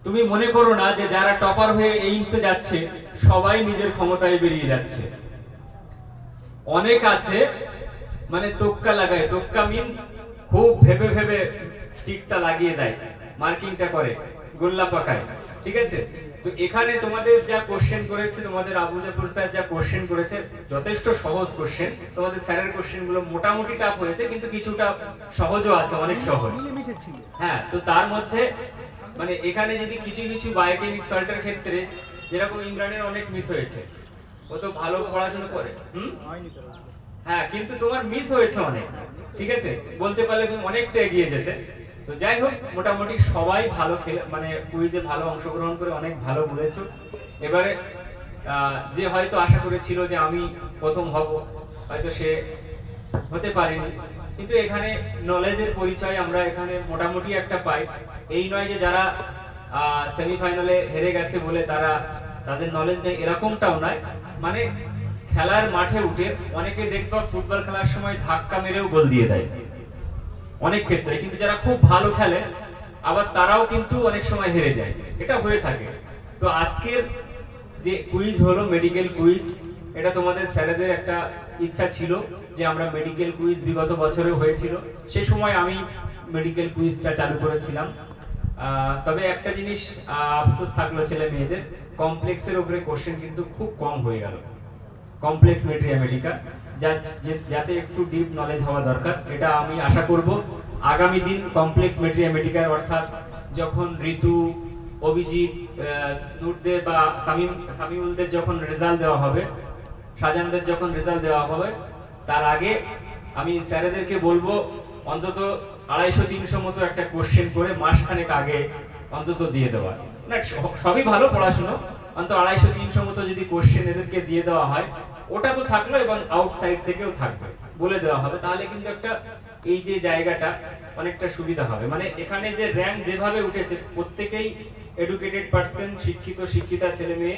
তুমি মনে করো না যে যারা টপার হয়ে এইমসে যাচ্ছে সবাই নিজের ক্ষমতায় বেরিয়ে যাচ্ছে। অনেক আছে মানে তোক্কা লাগায়, তোক্কা মিন্স খুব ভেবে ভেবে টিকটা লাগিয়ে দেয়, মার্কিংটা করে, গোল্লা পাকায়, ঠিক আছে? তো এখানে তোমাদের যা কোশ্চেন করেছে, তোমাদের আবু জাফর স্যার যা কোশ্চেন করেছে যথেষ্ট সহজ কোশ্চেন। তোমাদের স্যারের কোশ্চেন গুলো মোটামুটি টাফ হয়েছে, কিন্তু কিছুটা সহজও আছে, অনেক সহজ। হ্যাঁ, তো তার মধ্যে মানে এখানে যদি কিছু কিছু বায়োকেমিক সল্টের ক্ষেত্রে যেরকম ইমরানের অনেক মিস হয়েছে, ও তো ভালো পড়াশোনা করে, হ্যাঁ, কিন্তু তোমার মিস হয়েছে অনেক, ঠিক আছে? বলতে পারলে তুমি অনেকটা এগিয়ে যেতে। তো যাই হোক, মোটামুটি সবাই ভালো খেলে, মানে কুইজে ভালো অংশগ্রহণ করে অনেক ভালো বলেছো। এবারে যে হয়তো আশা করেছিল যে আমি প্রথম হব, হয়তো সে হতে পারেনি, কিন্তু এখানে নলেজের পরিচয় আমরা এখানে মোটামুটি একটা পাই। এই নয় যে যারা সেমিফাইনালে হেরে গেছে বলে তাদের নলেজ নেই, এরকমটাও নয়। মানে খেলার মাঠে উঠে অনেকে দেখবা ফুটবল খেলার সময় ধাক্কা মেরেও গোল দিয়ে দেয় অনেক ক্ষেত্রে, কিন্তু যারা খুব ভালো খেলে আবার তারাও কিন্তু অনেক সময় হেরে যায়, এটা হয়ে থাকে। তো আজকের যে কুইজ হলো মেডিকেল কুইজ, এটা তোমাদের স্যারেদের একটা ইচ্ছা ছিল যে আমরা মেডিকেল কুইজ, বিগত বছরে হয়েছিল, সেই সময় আমি মেডিকেল কুইজটা চালু করেছিলাম। তবে একটা জিনিস আফসোস থাকলো ছেলে মেয়েদের, কমপ্লেক্সের উপরে কোশ্চেন কিন্তু খুব কম হয়ে গেল, কমপ্লেক্স মেট্রিয়া মেডিকা, যাতে একটু ডিপ নলেজ হওয়া দরকার। এটা আমি আশা করব আগামী দিন কমপ্লেক্স মেট্রিয়া মেডিকার, অর্থাৎ যখন ঋতু, অভিজিৎ, নূরদের বা সামিউলদের যখন রেজাল্ট দেওয়া হবে, শাহজাহানদের যখন রেজাল্ট দেওয়া হবে, তার আগে আমি স্যারেদেরকে বলবো অন্তত 250-300 মতো একটা কোশ্চেন করে মাসখানেক আগে অন্তত দিয়ে দেওয়া। না, সবই ভালো পড়াশুনো, অন্তত 250-300 মতো যদি কোশ্চেন এদেরকে দিয়ে দেওয়া হয়, ওটা তো থাকলো এবং আউটসাইড থেকেও থাকবে, বলে দেওয়া হবে, তাহলে কিন্তু একটা এই যে জায়গাটা অনেকটা সুবিধা হবে। মানে এখানে যে র্যাঙ্ক যেভাবে উঠেছে, প্রত্যেকেই এডুকেটেড পার্সন, শিক্ষিতা ছেলে মেয়ে,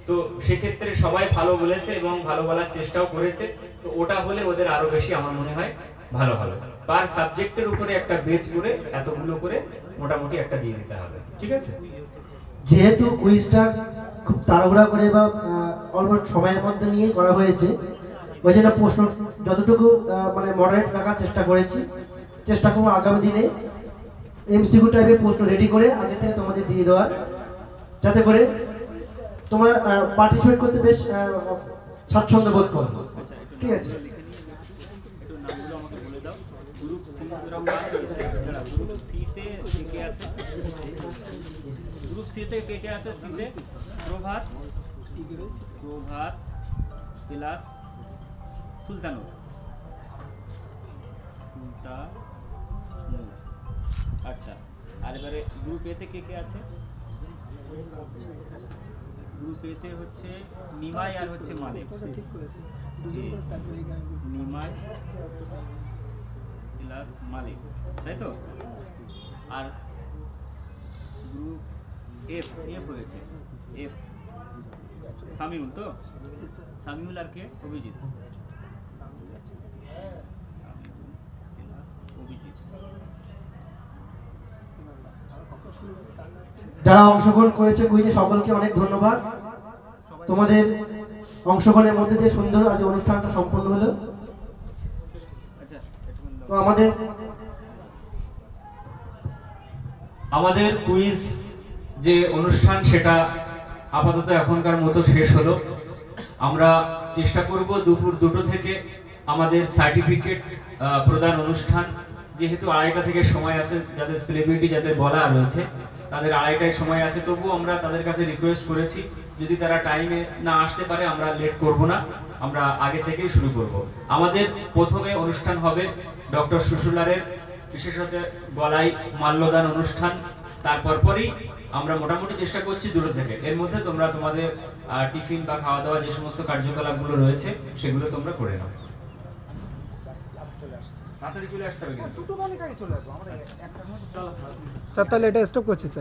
তো সেক্ষেত্রে সবাই ভালো বলেছে এবং ভালো বলার চেষ্টাও করেছে। তো ওটা হলে ওদের আরো বেশি আমার মনে হয় ভালো হবে। পার সাবজেক্টের উপরে একটা বেচ করে এতগুলো করে মোটামুটি একটা দিয়ে দিতে হবে, ঠিক আছে? যেহেতু কুইজটা খুব তাড়াহুড়া করে বা অল্প সময়ের মধ্যে নিয়ে করা হয়েছে, ওই জন্য প্রশ্ন যতটুকু মানে মডারেট রাখার চেষ্টা করেছি। চেষ্টা করবো আগামী দিনে এমসিকিউ টাইপের প্রশ্ন রেডি করে আগে থেকে তোমাদের দিয়ে দেওয়ার, যাতে করে তোমরা পার্টিসিপেট করতে বেশ স্বাচ্ছন্দ্য বোধ করো, ঠিক আছে? গ্রুপ সিতে কে কে আছে? সিতে প্রভাত প্লাস সুলতানুর। আচ্ছা, আর এবারে গ্রুপ এতে কে কে আছে? গ্রুপ এতে হচ্ছে নিমাই আর হচ্ছে মালিক। ঠিক করেছি, দুজন করে স্টার্ট করে এখানে নিমাই প্লাস মালিক, তাই তো? আর গ্রুপ এফ এফ হয়েছে এফ সামিউল, তো সামিউল আর কে? অভিজিৎ। অভিজিৎ যারা অংশগ্রহণ করেছে কুইজে সকলকে অনেক ধন্যবাদ। তোমাদের অংশগ্রহণের মধ্যে দিয়ে সুন্দর আজ অনুষ্ঠানটা সম্পন্ন হলো। আচ্ছা, তো আমাদের কুইজ যে অনুষ্ঠান সেটা আপাতত এখনকার মতো শেষ হলো। আমরা চেষ্টা করব দুপুর 2টো থেকে আমাদের সার্টিফিকেট প্রদান অনুষ্ঠান, যেহেতু 2:30 থেকে সময় আছে, যাদের সেলিব্রিটি যাদের বলা রয়েছে তাদের 2:30টায় সময় আছে, তবুও আমরা তাদের কাছে রিকোয়েস্ট করেছি যদি তারা টাইমে না আসতে পারে আমরা লেট করব না, আমরা আগে থেকেই শুরু করব। আমাদের প্রথমে অনুষ্ঠান হবে ডক্টর সুশুলারের বিশেষত গলায় মাল্যদান অনুষ্ঠান, তারপর পরই আমরা মোটামুটি চেষ্টা করছি 2টো থেকে। এর মধ্যে তোমরা তোমাদের টিফিন বা খাওয়া দাওয়া যে সমস্ত কার্যকলাপগুলো রয়েছে সেগুলো তোমরা করে নাও। তাড়াতাড়ি চলে আসতে হবে কিন্তু। স্যার তাহলে এটা স্টপ করছি স্যার।